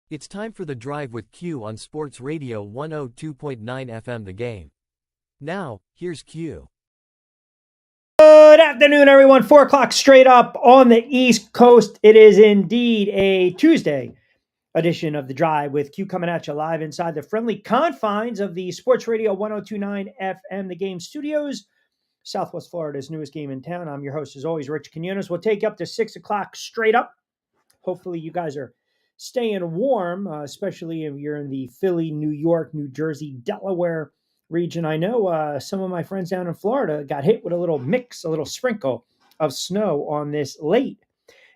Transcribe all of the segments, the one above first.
It's time for The Drive with Q on Sports Radio 102.9 FM The Game. Now, here's Q. Good afternoon, everyone. 4 o'clock straight up on the East Coast. It is indeed a Tuesday edition of The Drive with Q coming at you live inside the friendly confines of the Sports Radio 102.9 FM The Game studios, Southwest Florida's newest game in town. I'm your host, as always, Rich Quinones. We'll take you up to 6 o'clock straight up. Hopefully, you guys are staying warm, especially if you're in the Philly, New York, New Jersey, Delaware region. I know some of my friends down in Florida got hit with a little sprinkle of snow on this late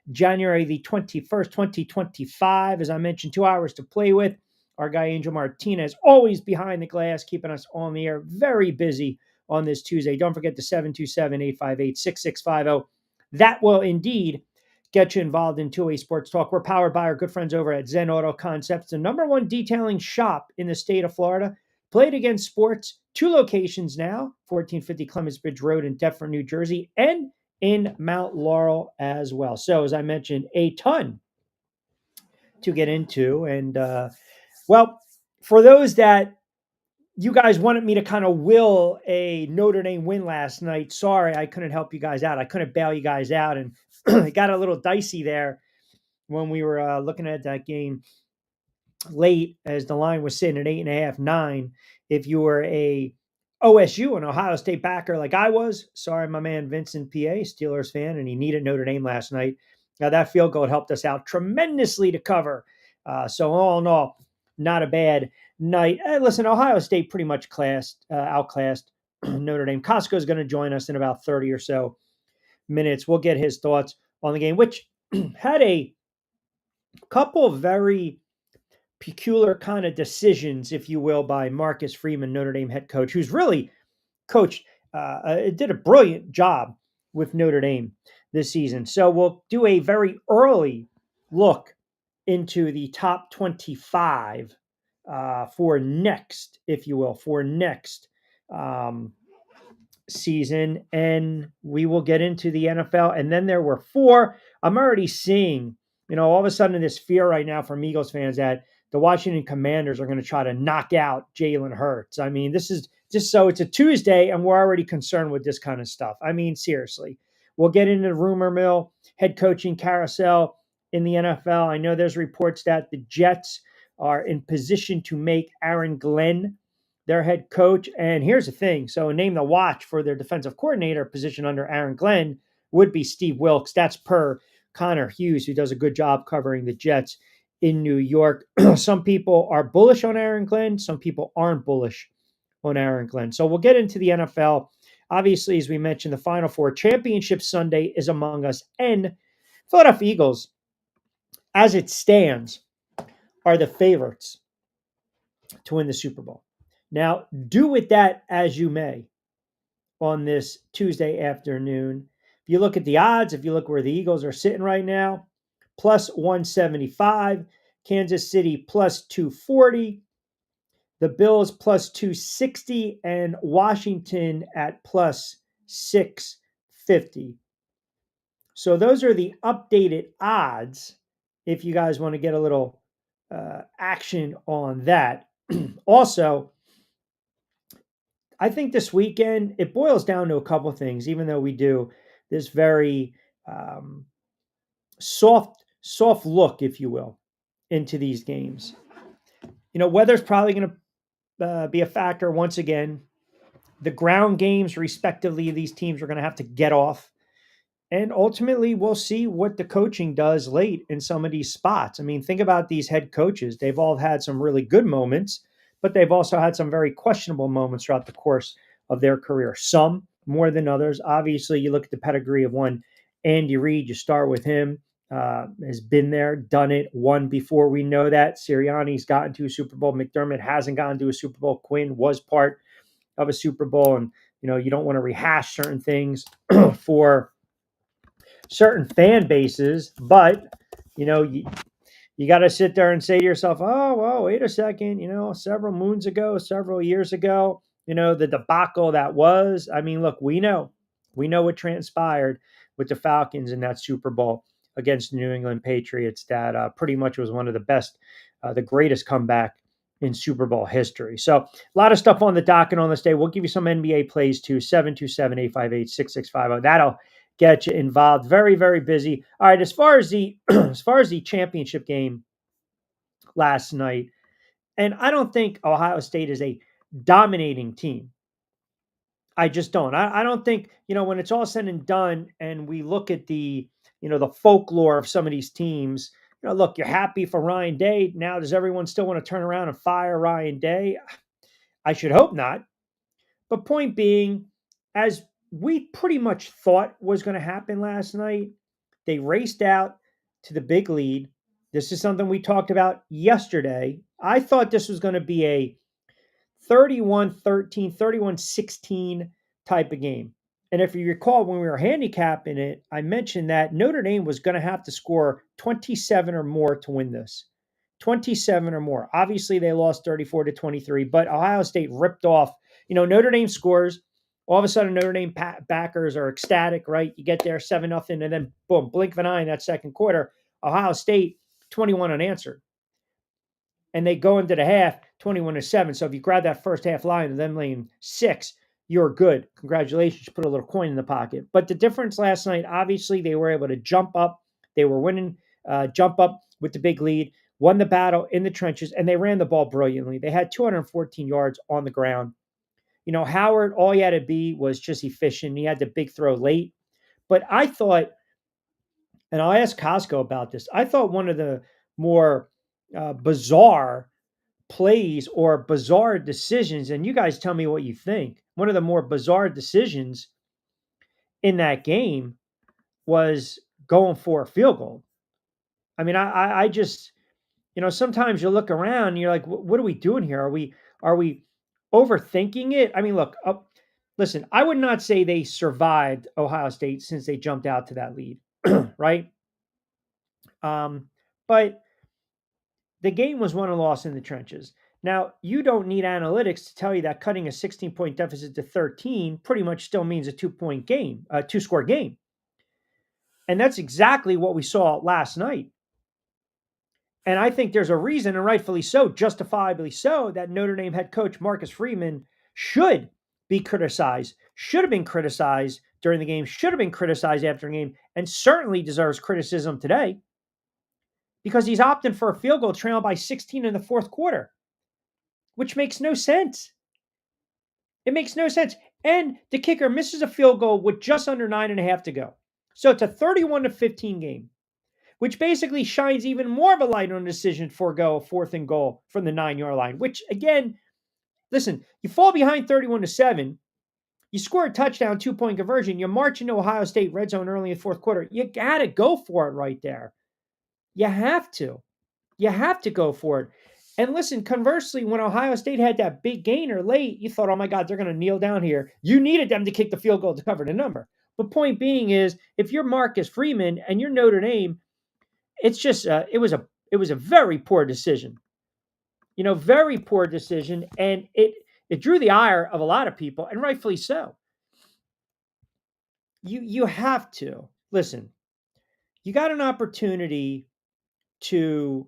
January the 21st, 2025. As I mentioned, 2 hours to play with. Our guy Angel Martinez always behind the glass, keeping us on the air. Very busy on this Tuesday. Don't forget the 727-858-6650. That will indeed get you involved in two-way sports talk. We're powered by our good friends over at Zen Auto Concepts, the number one detailing shop in the state of Florida. Played Against Sports, 2 locations now, 1450 Clements Bridge Road in Deptford, New Jersey, and in Mount Laurel as well. So, as I mentioned, a ton to get into. And, well, for those that you guys wanted me to kind of will a Notre Dame win last night, sorry, I couldn't help you guys out. I couldn't bail you guys out. And it got a little dicey there when we were looking at that game late, as the line was sitting at 8.5, 9. If you were a OSU and Ohio State backer like I was, sorry, my man Vincent PA, Steelers fan, and he needed Notre Dame last night. Now that field goal helped us out tremendously to cover. So all in all, not a bad night. Listen, Ohio State pretty much outclassed Notre Dame. Costco is going to join us in about 30 or so minutes. We'll get his thoughts on the game, which had a couple of very peculiar kind of decisions, if you will, by Marcus Freeman, Notre Dame head coach, who's really coached, did a brilliant job with Notre Dame this season. So we'll do a very early look into the top 25 for next, if you will, for next season. And we will get into the NFL. And then there were 4. I'm already seeing, all of a sudden this fear right now from Eagles fans that the Washington Commanders are going to try to knock out Jalen Hurts. I mean, this is just so it's a Tuesday and we're already concerned with this kind of stuff. I mean, seriously, we'll get into the rumor mill, head coaching carousel in the NFL. I know there's reports that the Jets are in position to make Aaron Glenn their head coach. And here's the thing. So a name to watch for their defensive coordinator position under Aaron Glenn would be Steve Wilks. That's per Connor Hughes, who does a good job covering the Jets in New York. Some people are bullish on Aaron Glenn. Some people aren't bullish on Aaron Glenn. So we'll get into the NFL. Obviously, as we mentioned, the Final Four Championship Sunday is among us. And Philadelphia Eagles, as it stands, are the favorites to win the Super Bowl. Now, do with that as you may on this Tuesday afternoon. If you look at the odds, if you look where the Eagles are sitting right now, plus 175, Kansas City plus 240, the Bills plus 260, and Washington at plus 650. So those are the updated odds if you guys want to get a little action on that. Also, I think this weekend, it boils down to a couple things, even though we do this very soft look, if you will, into these games. Weather's probably going to be a factor once again. The ground games, respectively, these teams are going to have to get off. And ultimately, we'll see what the coaching does late in some of these spots. I mean, think about these head coaches. They've all had some really good moments, but they've also had some very questionable moments throughout the course of their career. Some more than others. Obviously, you look at the pedigree of one Andy Reid. You start with him. Has been there, done it, won before. We know that. Sirianni's gotten to a Super Bowl. McDermott hasn't gotten to a Super Bowl. Quinn was part of a Super Bowl. And, you don't want to rehash certain things for certain fan bases, but, you got to sit there and say to yourself, oh, well, wait a second, several moons ago, several years ago, the debacle that was. I mean, look, we know what transpired with the Falcons in that Super Bowl against the New England Patriots that pretty much was one of the greatest comeback in Super Bowl history. So a lot of stuff on the docket on this day. We'll give you some NBA plays too. 727-858-6650. That'll get you involved. Very, very busy. All right, as far as the as far as the championship game last night, and I don't think Ohio State is a dominating team. I just don't. I don't think, when it's all said and done and we look at the folklore of some of these teams, look, you're happy for Ryan Day. Now, does everyone still want to turn around and fire Ryan Day? I should hope not. But point being, as we pretty much thought was going to happen last night, they raced out to the big lead. This is something we talked about yesterday. I thought this was going to be a 31-13, 31-16 type of game. And if you recall, when we were handicapping it, I mentioned that Notre Dame was going to have to score 27 or more to win this. 27 or more. Obviously, they lost 34-23, but Ohio State ripped off. Notre Dame scores. All of a sudden, Notre Dame backers are ecstatic, right? You get there 7-0, and then boom, blink of an eye in that second quarter. Ohio State, 21 unanswered. And they go into the half 21-7. So if you grab that first half line and then laying 6, you're good. Congratulations. You put a little coin in the pocket. But the difference last night, obviously, they were able to jump up. They were winning, jump up with the big lead, won the battle in the trenches, and they ran the ball brilliantly. They had 214 yards on the ground. Howard, all he had to be was just efficient. He had the big throw late. But I thought, and I'll ask Costco about this, I thought one of the more bizarre plays or bizarre decisions, and you guys tell me what you think. One of the more bizarre decisions in that game was going for a field goal. I mean, I just, sometimes you look around and you're like, what are we doing here? Are we overthinking it? I mean, look, listen, I would not say they survived Ohio State since they jumped out to that lead, right? But the game was won and lost in the trenches. Now, you don't need analytics to tell you that cutting a 16-point deficit to 13 pretty much still means a 2-point game, a 2-score game. And that's exactly what we saw last night. And I think there's a reason, and rightfully so, justifiably so, that Notre Dame head coach Marcus Freeman should be criticized, should have been criticized during the game, should have been criticized after the game, and certainly deserves criticism today because he's opting for a field goal trailed by 16 in the fourth quarter, which makes no sense. It makes no sense. And the kicker misses a field goal with just under 9.5 to go. So it's a 31-15 game, which basically shines even more of a light on the decision to forego a 4th and goal from the 9-yard line, which again, listen, you fall behind 31-7, you score a touchdown, 2-point conversion, you march into Ohio State red zone early in the fourth quarter. You got to go for it right there. You have to. You have to go for it. And listen, conversely, when Ohio State had that big gainer late, you thought, oh my God, they're going to kneel down here. You needed them to kick the field goal to cover the number. But point being is, if you're Marcus Freeman and you're Notre Dame, it's just it was a very poor decision. Very poor decision, and it drew the ire of a lot of people, and rightfully so. You have to listen. You got an opportunity to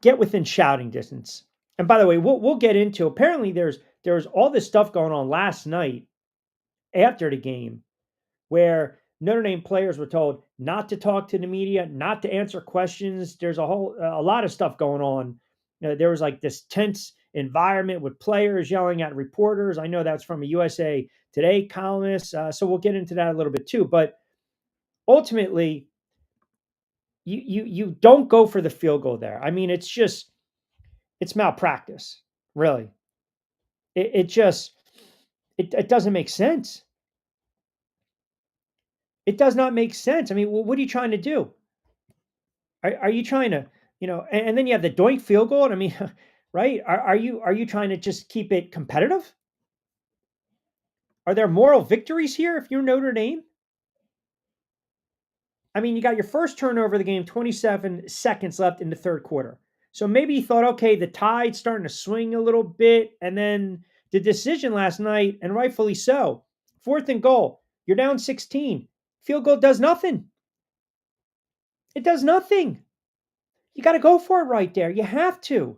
get within shouting distance. And by the way, we'll get into, apparently there's all this stuff going on last night after the game where Notre Dame players were told not to talk to the media, not to answer questions. There's a lot of stuff going on. There was like this tense environment with players yelling at reporters. I know that's from a USA Today columnist. So we'll get into that a little bit too. But ultimately, you don't go for the field goal there. I mean, it's malpractice, really. It doesn't make sense. It does not make sense. I mean, what are you trying to do? Are you trying to, and then you have the doink field goal. I mean, right? Are you trying to just keep it competitive? Are there moral victories here if you're Notre Dame? I mean, you got your first turnover of the game, 27 seconds left in the third quarter. So maybe you thought, okay, the tide's starting to swing a little bit. And then the decision last night, and rightfully so, 4th and goal, you're down 16. Field goal does nothing. It does nothing. You got to go for it right there. You have to.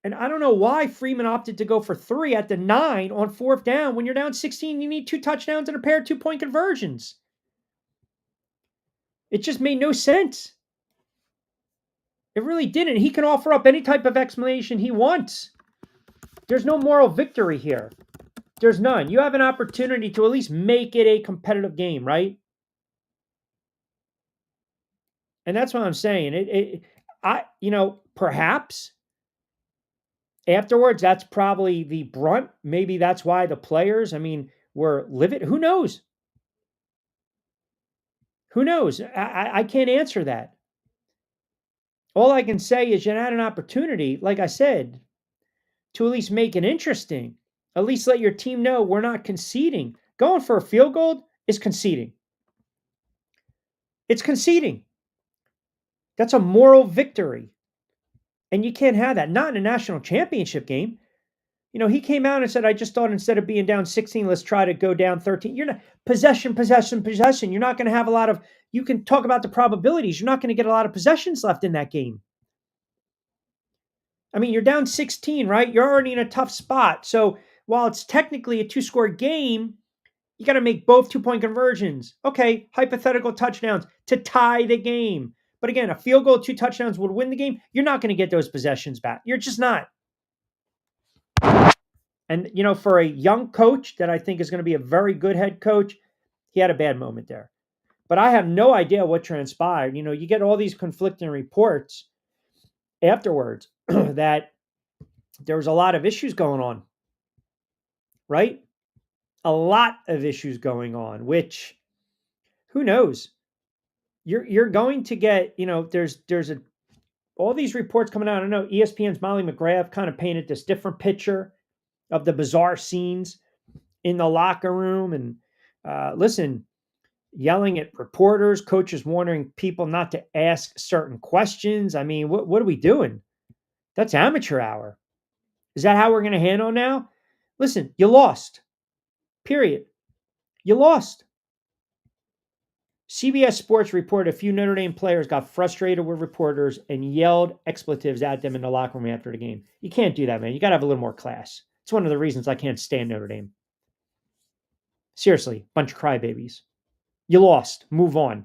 And I don't know why Freeman opted to go for 3 at the 9 on 4th down. When you're down 16, you need 2 touchdowns and a pair of 2-point conversions. It just made no sense. It really didn't. He can offer up any type of explanation he wants. There's no moral victory here. There's none. You have an opportunity to at least make it a competitive game, right? And that's what I'm saying. Perhaps afterwards, that's probably the brunt. Maybe that's why the players, were livid. Who knows? Who knows? I can't answer that. All I can say is you had an opportunity, like I said, to at least make it interesting. At least let your team know we're not conceding. Going for a field goal is conceding. It's conceding. That's a moral victory. And you can't have that. Not in a national championship game. He came out and said, I just thought instead of being down 16, let's try to go down 13. You're not possession. You're not going to have a lot of, you can talk about the probabilities. You're not going to get a lot of possessions left in that game. You're down 16, right? You're already in a tough spot. So while it's technically a 2-score game, you got to make both 2-point conversions. Okay, hypothetical touchdowns to tie the game. But again, a field goal, 2 touchdowns would win the game. You're not going to get those possessions back. You're just not. And, for a young coach that I think is going to be a very good head coach, he had a bad moment there. But I have no idea what transpired. You get all these conflicting reports afterwards that there was a lot of issues going on, right? A lot of issues going on, which who knows? You're going to get, there's all these reports coming out. I know ESPN's Molly McGrath kind of painted this different picture of the bizarre scenes in the locker room. And yelling at reporters, coaches warning people not to ask certain questions. What are we doing? That's amateur hour. Is that how we're going to handle now? Listen, you lost. Period. You lost. CBS Sports reported a few Notre Dame players got frustrated with reporters and yelled expletives at them in the locker room after the game. You can't do that, man. You got to have a little more class. It's one of the reasons I can't stand Notre Dame. Seriously, bunch of crybabies. You lost. Move on.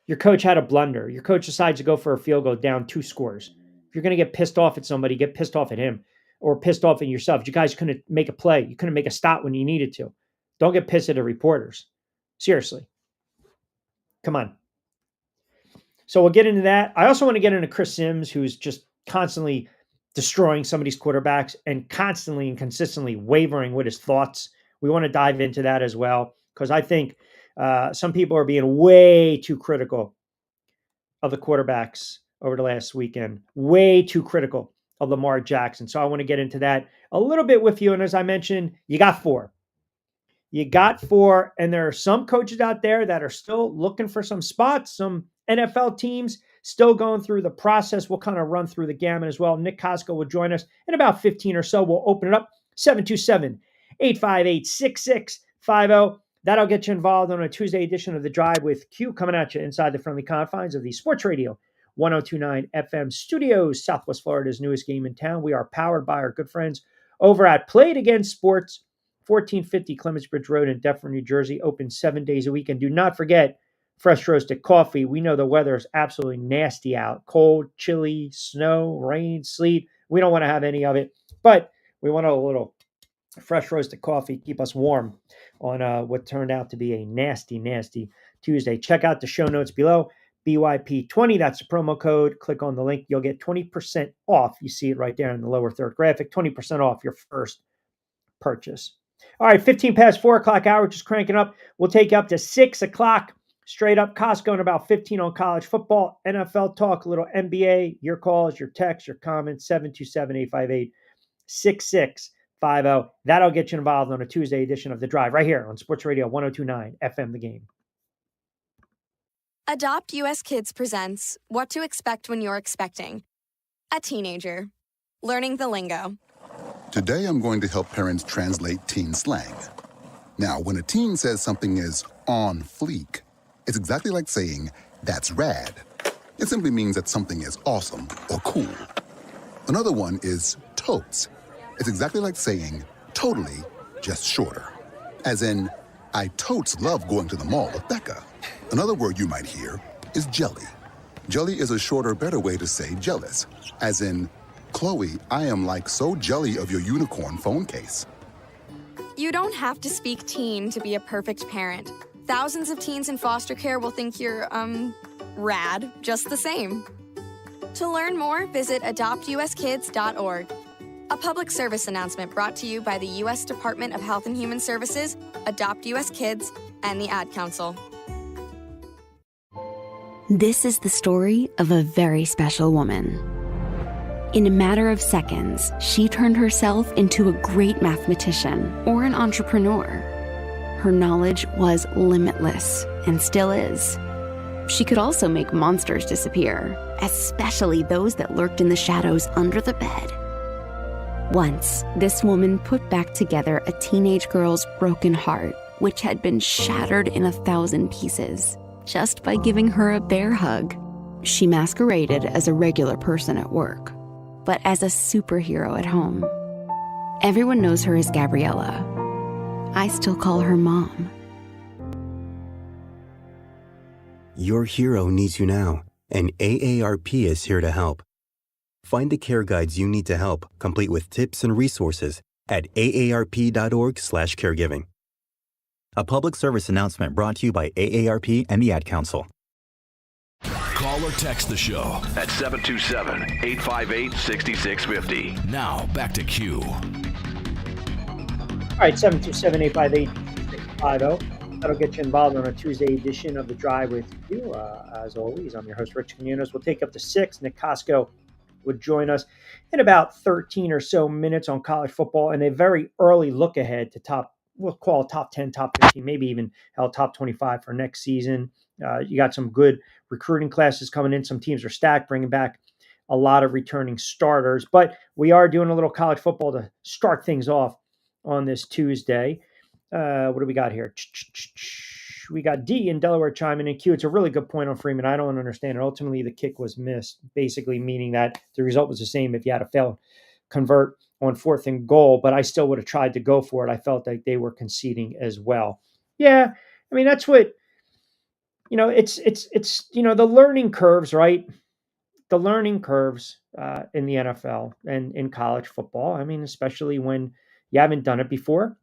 Your coach had a blunder. Your coach decides to go for a field goal down 2 scores. If you're going to get pissed off at somebody, get pissed off at him or pissed off at yourself. You guys couldn't make a play. You couldn't make a stop when you needed to. Don't get pissed at the reporters. Seriously. Come on. So we'll get into that. I also want to get into Chris Sims, who's just constantly destroying somebody's quarterbacks and constantly and consistently wavering with his thoughts. We want to dive into that as well, because I think some people are being way too critical of the quarterbacks over the last weekend. Way too critical of Lamar Jackson. So I want to get into that a little bit with you. And as I mentioned, you got 4. You got 4, and there are some coaches out there that are still looking for some spots, some NFL teams still going through the process. We'll kind of run through the gamut as well. Nick Costco will join us in about 15 or so. We'll open it up, 727-858-6650. That'll get you involved on a Tuesday edition of The Drive with Q, coming at you inside the friendly confines of the Sports Radio 102.9 FM studios, Southwest Florida's newest game in town. We are powered by our good friends over at Play It Again Sports, 1450 Clements Bridge Road in Deptford, New Jersey, open 7 days a week. And do not forget fresh roasted coffee. We know the weather is absolutely nasty out. Cold, chilly, snow, rain, sleet. We don't want to have any of it, but we want a little fresh roasted coffee, keep us warm on what turned out to be a nasty, nasty Tuesday. Check out the show notes below. BYP20, that's the promo code. Click on the link. You'll get 20% off. You see it right there in the lower third graphic. 20% off your first purchase. All right, 15 past 4 o'clock hour, just cranking up. We'll take you up to 6 o'clock. Straight up Costco in about 15 on college football, NFL talk, a little NBA, your calls, your texts, your comments, 727-858-6650. That'll get you involved on a Tuesday edition of The Drive right here on Sports Radio 102.9 FM The Game. Adopt US Kids presents What to Expect When You're Expecting. A teenager. Learning the lingo. Today I'm going to help parents translate teen slang. Now, when a teen says something is on fleek, it's exactly like saying, that's rad. It simply means that something is awesome or cool. Another one is totes. It's exactly like saying, totally, just shorter. As in, I totes love going to the mall with Becca. Another word you might hear is jelly. Jelly is a shorter, better way to say jealous. As in, Chloe, I am like so jelly of your unicorn phone case. You don't have to speak teen to be a perfect parent. Thousands of teens in foster care will think you're, rad just the same. To learn more, visit adoptuskids.org. A public service announcement brought to you by the U.S. Department of Health and Human Services, Adopt U.S. Kids, and the Ad Council. This is the story of a very special woman. In a matter of seconds, she turned herself into a great mathematician or an entrepreneur. Her knowledge was limitless and still is. She could also make monsters disappear, especially those that lurked in the shadows under the bed. Once, this woman put back together a teenage girl's broken heart, which had been shattered in 1,000 pieces, just by giving her a bear hug. She masqueraded as a regular person at work, but as a superhero at home. Everyone knows her as Gabriella. I still call her Mom. Your hero needs you now, and AARP is here to help. Find the care guides you need to help, complete with tips and resources at aarp.org/caregiving. A public service announcement brought to you by AARP and the Ad Council. Call or text the show at 727-858-6650. Now, back to Q. All right, 727-858-6650. That'll get you involved on a Tuesday edition of The Drive with you. As always, I'm your host, Rich Quinones. We'll take up to 6. Nick Costco would join us in about 13 or so minutes on college football and a very early look ahead to we'll call top 10, top 15, maybe even top 25 for next season. You got some good recruiting classes coming in. Some teams are stacked, bringing back a lot of returning starters. But we are doing a little college football to start things off on this Tuesday. What do we got here? We got D in Delaware chiming in. Q, it's a really good point on Freeman. I don't understand it. Ultimately, the kick was missed, basically meaning that the result was the same if you had a failed convert on 4th and goal, but I still would have tried to go for it. I felt like they were conceding as well. Yeah, I mean, that's what, it's the learning curves, right? The learning curves in the NFL and in college football. I mean, especially when you haven't done it before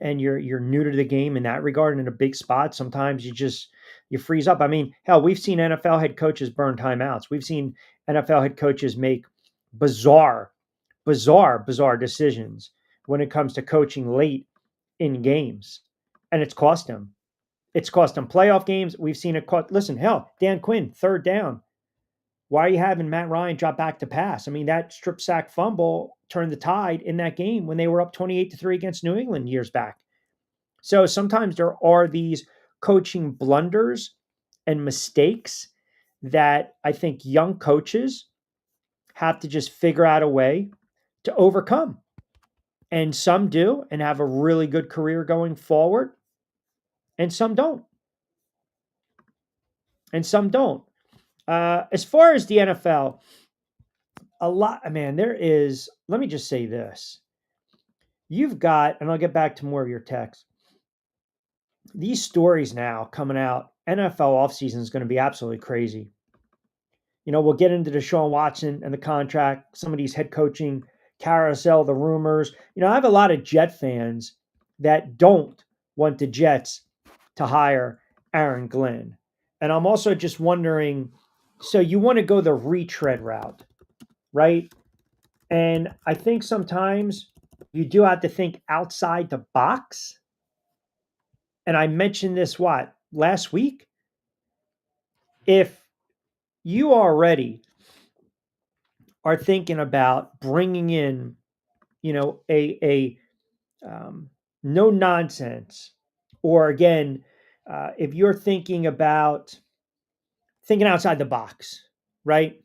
and you're new to the game in that regard and in a big spot, sometimes you freeze up. I mean, hell, we've seen NFL head coaches burn timeouts. We've seen NFL head coaches make bizarre decisions when it comes to coaching late in games. And it's cost them. It's cost them playoff games. We've seen it cost. Listen, hell, Dan Quinn, 3rd down. Why are you having Matt Ryan drop back to pass? I mean, that strip sack fumble turned the tide in that game when they were up 28-3 against New England years back. So sometimes there are these coaching blunders and mistakes that I think young coaches have to just figure out a way to overcome. And some do and have a really good career going forward. And some don't. As far as the NFL, let me just say this. You've got, and I'll get back to more of your text, these stories now coming out, NFL offseason is going to be absolutely crazy. We'll get into Deshaun Watson and the contract, some of these head coaching carousel, the rumors. I have a lot of Jet fans that don't want the Jets to hire Aaron Glenn. And I'm also just wondering, so you want to go the retread route, right? And I think sometimes you do have to think outside the box. And I mentioned this, last week? If you already are thinking about bringing in, a no nonsense, or again, if you're thinking about thinking outside the box, right?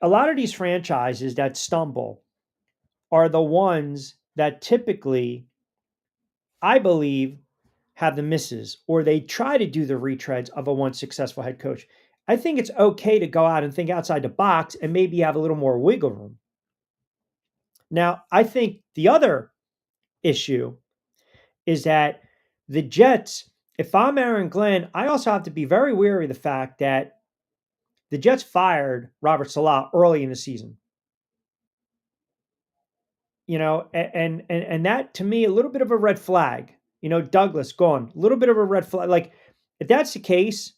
A lot of these franchises that stumble are the ones that typically I believe, have the misses, or they try to do the retreads of a once successful head coach. I think it's okay to go out and think outside the box and maybe have a little more wiggle room. Now, I think the other issue is that the Jets, if I'm Aaron Glenn, I also have to be very wary of the fact that the Jets fired Robert Salah early in the season. And that to me, a little bit of a red flag. Douglas gone, a little bit of a red flag. Like, if that's the case,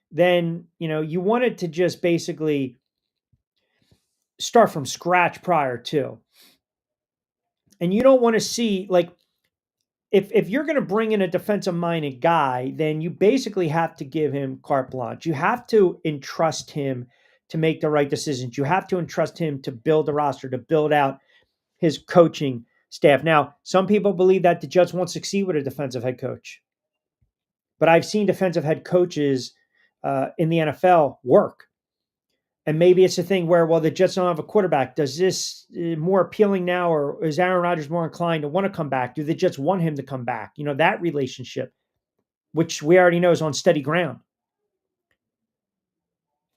then, you wanted to just basically start from scratch prior to. And you don't want to see, like, if you're going to bring in a defensive-minded guy, then you basically have to give him carte blanche. You have to entrust him to make the right decisions. You have to entrust him to build the roster, to build out his coaching staff. Now, some people believe that the Jets won't succeed with a defensive head coach. But I've seen defensive head coaches in the NFL work. And maybe it's a thing where, well, the Jets don't have a quarterback. Does this more appealing now, or is Aaron Rodgers more inclined to want to come back? Do the Jets want him to come back? That relationship, which we already know is on steady ground.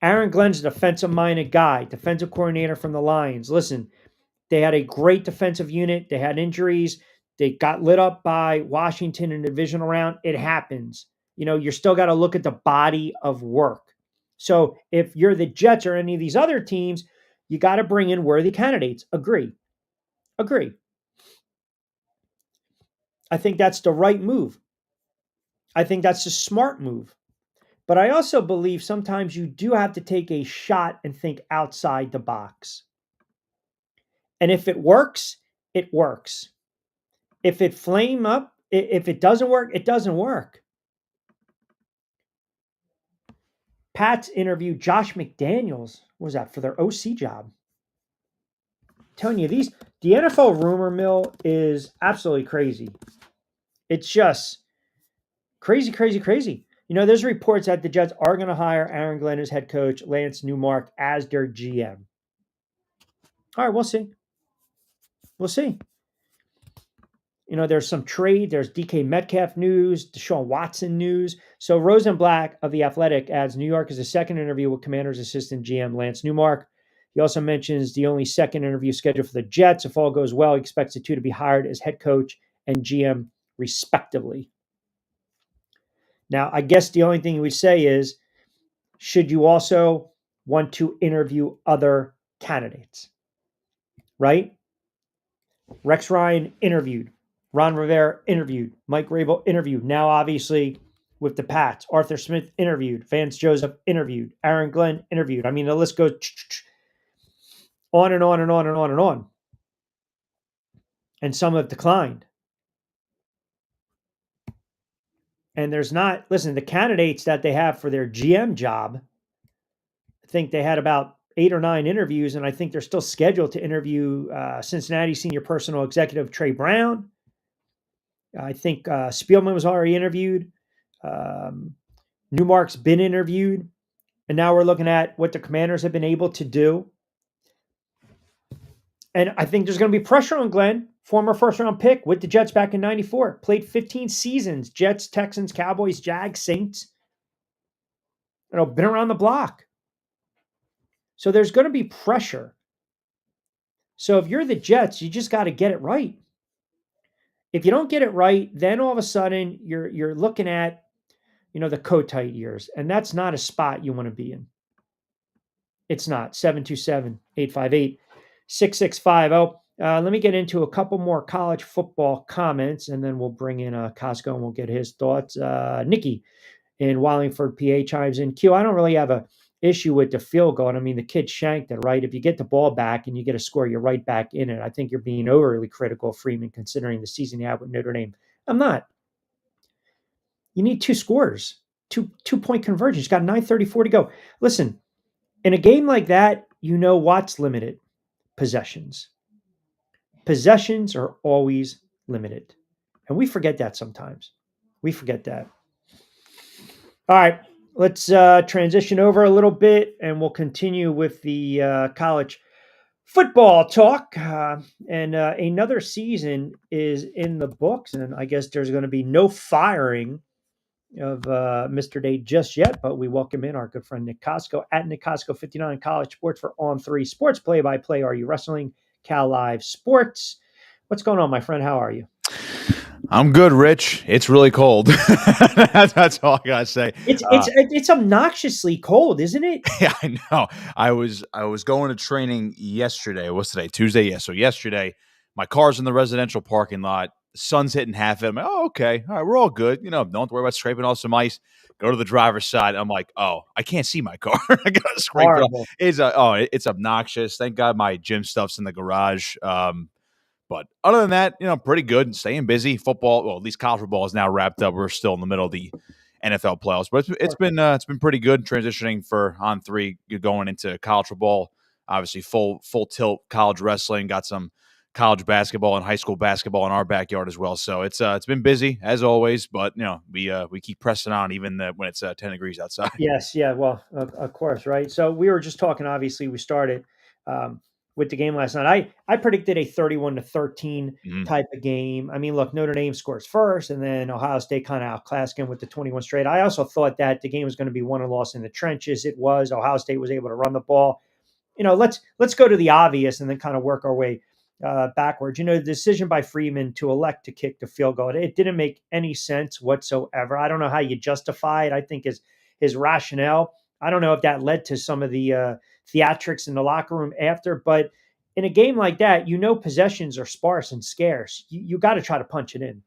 Aaron Glenn's a defensive-minded guy, defensive coordinator from the Lions. Listen, they had a great defensive unit. They had injuries. They got lit up by Washington in the divisional round. It happens. You're still got to look at the body of work. So if you're the Jets or any of these other teams, you got to bring in worthy candidates. Agree. I think that's the right move. I think that's a smart move. But I also believe sometimes you do have to take a shot and think outside the box. And if it works, it works. If it if it doesn't work, it doesn't work. Pats interviewed Josh McDaniels. What was that, for their OC job? I'm telling you, the NFL rumor mill is absolutely crazy. It's just crazy. There's reports that the Jets are going to hire Aaron Glenn as head coach, Lance Newmark as their GM. All right, we'll see. There's some trade. There's DK Metcalf news, Deshaun Watson news. So Rosenblatt of The Athletic adds New York is a second interview with Commanders assistant GM Lance Newmark. He also mentions the only second interview scheduled for the Jets. If all goes well, he expects the two to be hired as head coach and GM respectively. Now, I guess the only thing we say is, should you also want to interview other candidates? Right? Rex Ryan interviewed. Ron Rivera interviewed. Mike Rabel interviewed. Now, obviously, with the Pats. Arthur Smith interviewed. Vance Joseph interviewed. Aaron Glenn interviewed. I mean, the list goes on and on and on and on and on. And some have declined. And there's not, listen, the candidates that they have for their GM job, I think they had about 8 or 9 interviews, and I think they're still scheduled to interview Cincinnati senior personal executive Trey Brown. I think Spielman was already interviewed. Newmark's been interviewed. And now we're looking at what the Commanders have been able to do. And I think there's going to be pressure on Glenn, former first-round pick with the Jets back in 94. Played 15 seasons. Jets, Texans, Cowboys, Jags, Saints. Been around the block. So there's going to be pressure. So if you're the Jets, you just got to get it right. If you don't get it right, then all of a sudden you're looking at, the Kotite years. And that's not a spot you want to be in. It's not. 727-858-6650. Let me get into a couple more college football comments, and then we'll bring in Costco and we'll get his thoughts. Nikki in Wallingford, PA chimes in. Q, I don't really have a issue with the field goal. I mean, the kid shanked it, right? If you get the ball back and you get a score, you're right back in it. I think you're being overly critical of Freeman considering the season he had with Notre Dame. I'm not. You need 2 scores, two-point conversion. He's got 9:34 to go. Listen, in a game like that, what's limited? Possessions. Possessions are always limited. And we forget that sometimes. We forget that. All right. Let's transition over a little bit, and we'll continue with the college Football talk, and another season is in the books, and I guess there's going to be no firing of Mr. Day just yet, but we welcome in our good friend Nick Costco at Nick Costco 59 College Sports for On 3 Sports Play by Play. Are You Wrestling? Cal Live Sports. What's going on, my friend? How are you? I'm good, Rich. It's really cold. That's all I gotta say. It's obnoxiously cold, isn't it? Yeah, I know. I was going to training yesterday. What's today? Tuesday. Yeah. So yesterday, my car's in the residential parking lot. The sun's hitting half it. I'm like, oh, okay. All right, we're all good. You know, don't have to worry about scraping off some ice. Go to the driver's side. I'm like, oh, I can't see my car. I gotta scrape it off. It's obnoxious. Thank God my gym stuff's in the garage. But other than that, pretty good. Staying busy. Football, well, at least college football is now wrapped up. We're still in the middle of the NFL playoffs, but it's been pretty good transitioning for On 3 going into college football. Obviously, full tilt college wrestling. Got some college basketball and high school basketball in our backyard as well. So it's been busy as always, but we keep pressing on even when it's 10 degrees outside. Yes, yeah. Well, of course, right. So we were just talking. Obviously, we started with the game last night. I predicted a 31-13 type of game. I mean, look, Notre Dame scores first, and then Ohio State kind of outclassed them with the 21 straight. I also thought that the game was going to be won and lost in the trenches. It was. Ohio State was able to run the ball. Let's go to the obvious and then kind of work our way backwards. The decision by Freeman to elect to kick the field goal, it didn't make any sense whatsoever. I don't know how you justify it. I think his rationale, I don't know if that led to some of the theatrics in the locker room after, but in a game like that, possessions are sparse and scarce. You got to try to punch it in.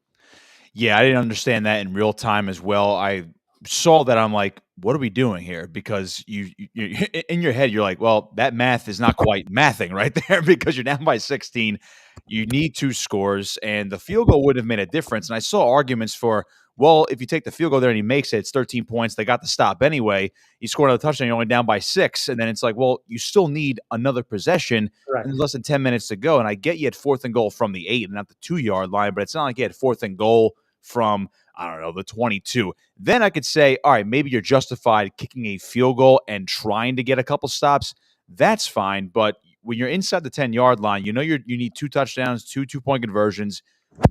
Yeah, I didn't understand that in real time as well. I saw that. I'm like, what are we doing here? Because you in your head, you're like, well, that math is not quite mathing right there because you're down by 16. You need 2 scores, and the field goal would have made a difference. And I saw arguments for, well, if you take the field goal there and he makes it, it's 13 points. They got the stop anyway. You scored another touchdown, you're only down by 6. And then it's like, well, you still need another possession. Correct. And there's less than 10 minutes to go. And I get you at 4th and goal from the 8 and not the 2-yard line, but it's not like you had 4th and goal from, I don't know, the 22. Then I could say, all right, maybe you're justified kicking a field goal and trying to get a couple stops. That's fine. But when you're inside the 10-yard line, you need 2 touchdowns, 2 2-point conversions.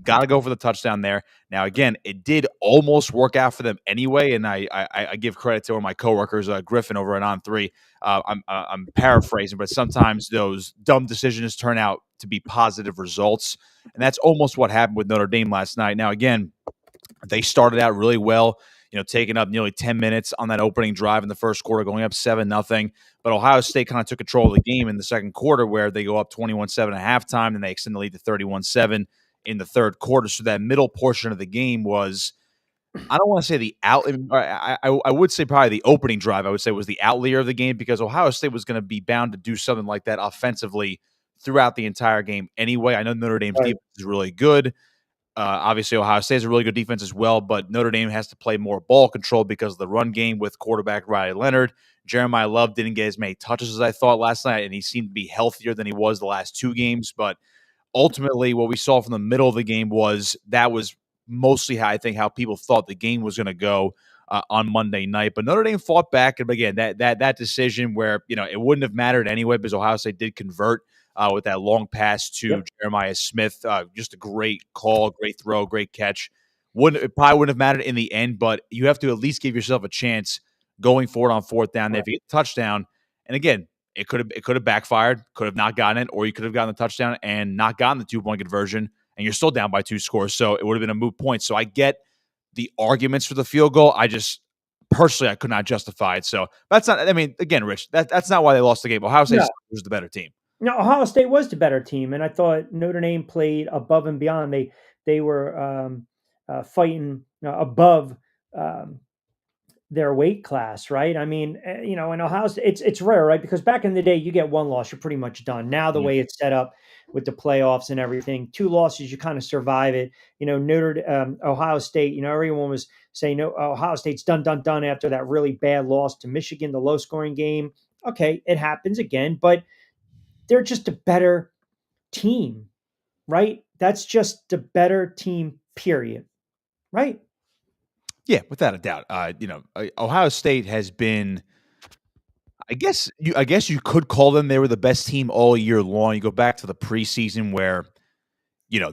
Got to go for the touchdown there. Now, again, it did almost work out for them anyway, and I give credit to one of my coworkers, Griffin, over at On 3. I'm paraphrasing, but sometimes those dumb decisions turn out to be positive results, and that's almost what happened with Notre Dame last night. Now, again, they started out really well, taking up nearly 10 minutes on that opening drive in the first quarter, going up 7-0. But Ohio State kind of took control of the game in the second quarter where they go up 21-7 at halftime, and they extend the lead to 31-7 in the third quarter. So that middle portion of the game was, I don't want to say the out. I would say probably the opening drive, I would say, was the outlier of the game because Ohio State was going to be bound to do something like that offensively throughout the entire game anyway. I know Notre Dame's defense is really good. Obviously, Ohio State has a really good defense as well, but Notre Dame has to play more ball control because of the run game with quarterback Riley Leonard. Jeremiah Love didn't get as many touches as I thought last night, and he seemed to be healthier than he was the last 2 games. But ultimately, what we saw from the middle of the game was mostly how people thought the game was going to go on Monday night. But Notre Dame fought back, and again, that decision where it wouldn't have mattered anyway because Ohio State did convert with that long pass to Jeremiah Smith. Just a great call, great throw, great catch. It probably wouldn't have mattered in the end, but you have to at least give yourself a chance going forward on 4th down. If you get a touchdown, and again, it could have backfired, could have not gotten it, or you could have gotten the touchdown and not gotten the 2-point conversion, and you're still down by 2 scores. So it would have been a moot point. So I get the arguments for the field goal. I just personally I could not justify it. So that's not. I mean, again, Rich, that's not why they lost the game. Ohio State was the better team. No, Ohio State was the better team, and I thought Notre Dame played above and beyond. They were fighting above their weight class, right? I mean, in Ohio State, it's rare, right? Because back in the day, you get 1 loss, you're pretty much done. Now the way it's set up with the playoffs and everything, 2 losses, you kind of survive it. Ohio State, everyone was saying, no, Ohio State's done after that really bad loss to Michigan, the low-scoring game. Okay, it happens again, but they're just a better team, right? That's just a better team, period. Right? Yeah, without a doubt. Ohio State has been, I guess you could call them they were the best team all year long. You go back to the preseason where, you know,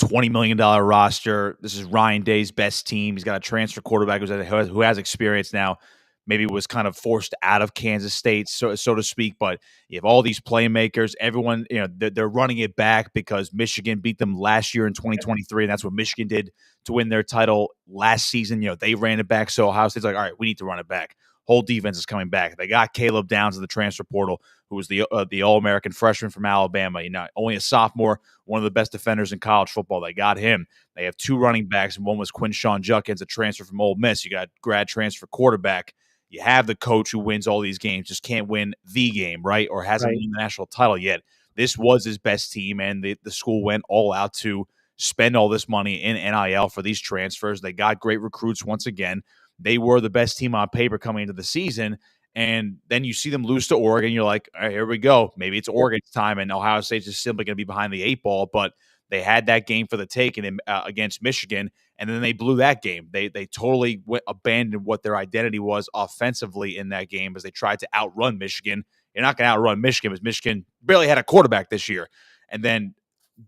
$20 million roster. This is Ryan Day's best team. He's got a transfer quarterback who has experience now. Maybe was kind of forced out of Kansas State, so to speak. But you have all these playmakers. Everyone, they're running it back because Michigan beat them last year in 2023, and that's what Michigan did to win their title last season. They ran it back. So Ohio State's like, all right, we need to run it back. Whole defense is coming back. They got Caleb Downs in the transfer portal, who was the All-American freshman from Alabama. Only a sophomore, one of the best defenders in college football. They got him. They have two running backs, and one was Quinshawn Judkins, a transfer from Ole Miss. You got grad transfer quarterback. You have the coach who wins all these games, just can't win the game, right? Or hasn't won the national title yet. This was his best team, and the school went all out to spend all this money in NIL for these transfers. They got great recruits once again. They were the best team on paper coming into the season, and then you see them lose to Oregon. You're like, all right, here we go. Maybe it's Oregon's time, and Ohio State's just simply going to be behind the eight ball, but they had that game for the taking against Michigan, and then they blew that game. They totally abandoned what their identity was offensively in that game as they tried to outrun Michigan. You're not going to outrun Michigan because Michigan barely had a quarterback this year. And then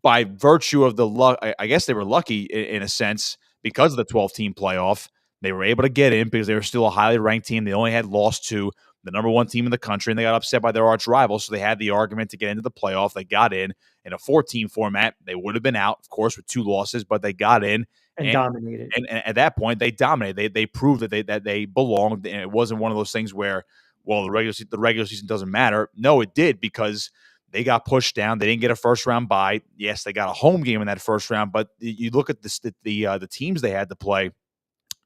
by virtue of the luck, I guess they were lucky in a sense because of the 12-team playoff. They were able to get in because they were still a highly ranked team. They only had lost to the number one team in the country, and they got upset by their arch rival, so they had the argument to get into the playoff. They got in a 4-team format. They would have been out, of course, with 2 losses, but they got in and dominated. And at that point, they dominated. They proved that they belonged, and it wasn't one of those things where, well, the regular season doesn't matter. No, it did because they got pushed down. They didn't get a first-round bye. Yes, they got a home game in that first round, but you look at the teams they had to play.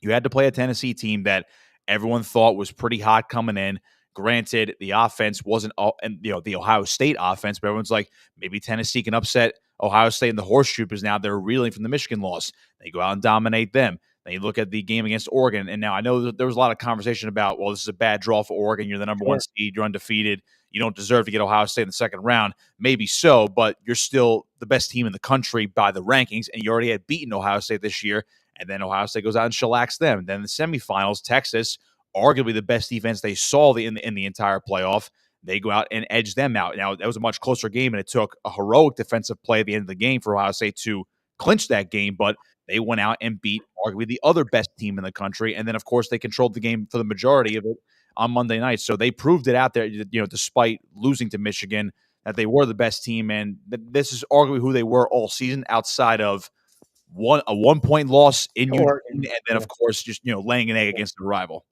You had to play a Tennessee team that everyone thought was pretty hot coming in. Granted, the offense wasn't the Ohio State offense, but everyone's like, maybe Tennessee can upset Ohio State and the Horse Troopers. Now they're reeling from the Michigan loss. They go out and dominate them. Then you look at the game against Oregon, and now I know that there was a lot of conversation about, well, this is a bad draw for Oregon. You're the number one seed. You're undefeated. You don't deserve to get Ohio State in the second round. Maybe so, but you're still the best team in the country by the rankings, and you already had beaten Ohio State this year. And then Ohio State goes out and shellacks them. And then in the semifinals, Texas, arguably the best defense they saw in the entire playoff, they go out and edge them out. Now, that was a much closer game, and it took a heroic defensive play at the end of the game for Ohio State to clinch that game, but they went out and beat arguably the other best team in the country. And then, of course, they controlled the game for the majority of it on Monday night. So they proved it out there, despite losing to Michigan, that they were the best team. And this is arguably who they were all season outside of a 1-point loss in Eugene, and then, of course, just laying an egg against the rival.